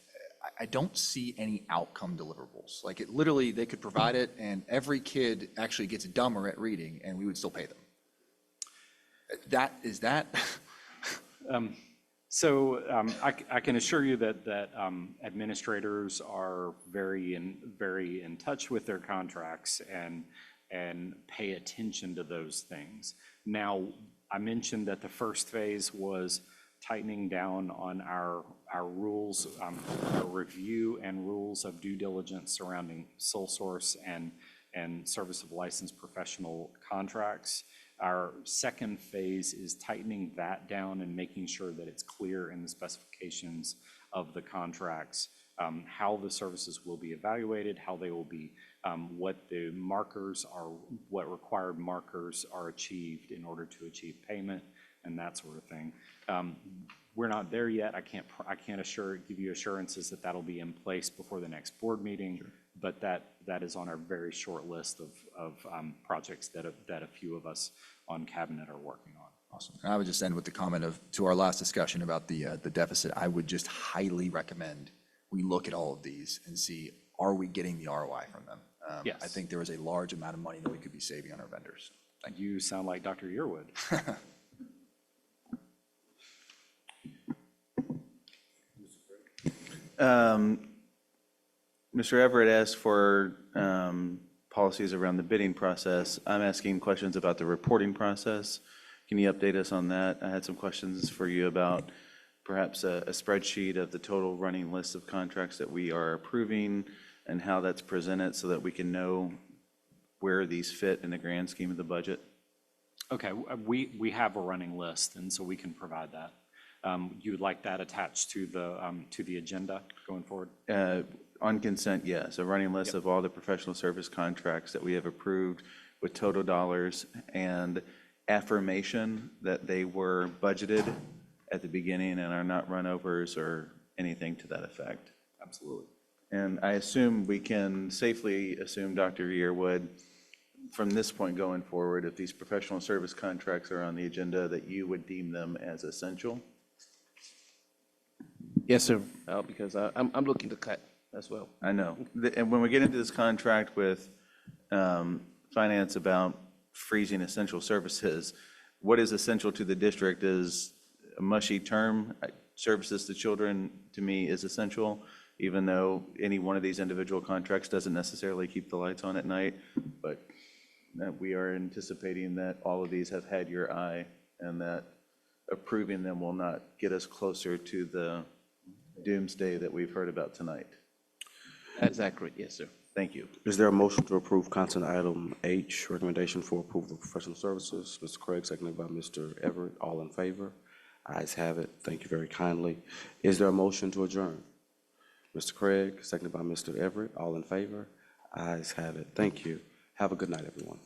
I don't see any outcome deliverables. Like it literally, they could provide it and every kid actually gets dumber at reading and we would still pay them. Is that? I can assure you that administrators are very in touch with their contracts and pay attention to those things. Now, I mentioned that the first phase was tightening down on our rules, our review and rules of due diligence surrounding sole source and service of licensed professional contracts. Our second phase is tightening that down and making sure that it's clear in the specifications of the contracts, how the services will be evaluated, how they will be, what the markers are, what required markers are achieved in order to achieve payment and that sort of thing. We're not there yet. I can't give you assurances that that'll be in place before the next board meeting, but that is on our very short list of projects that a few of us on cabinet are working on. Awesome. And I would just end with the comment to our last discussion about the deficit. I would just highly recommend we look at all of these and see, are we getting the ROI from them? Yes. I think there is a large amount of money that we could be saving on our vendors. Thank you. You sound like Dr. Yearwood. Mr. Everett asked for policies around the bidding process. I'm asking questions about the reporting process. Can you update us on that? I had some questions for you about perhaps a spreadsheet of the total running list of contracts that we are approving and how that's presented so that we can know where these fit in the grand scheme of the budget. Okay, we have a running list, and so we can provide that. You would like that attached to the agenda going forward? On consent, yes, a running list of all the professional service contracts that we have approved with total dollars and affirmation that they were budgeted at the beginning and are not runovers or anything to that effect. Absolutely. And I assume we can safely assume, Dr. Yearwood, from this point going forward, if these professional service contracts are on the agenda, that you would deem them as essential? Yes, sir, because I'm looking to cut as well. I know. And when we get into this contract with finance about freezing essential services, what is essential to the district is a mushy term. Services to children, to me, is essential, even though any one of these individual contracts doesn't necessarily keep the lights on at night. But we are anticipating that all of these have had your eye and that approving them will not get us closer to the doomsday that we've heard about tonight. That's accurate, yes, sir. Thank you. Is there a motion to approve consent item H, recommendation for approval of professional services? Mr. Craig, seconded by Mr. Everett. All in favor? Ayes have it. Thank you very kindly. Is there a motion to adjourn? Mr. Craig, seconded by Mr. Everett. All in favor? Ayes have it. Thank you. Have a good night, everyone.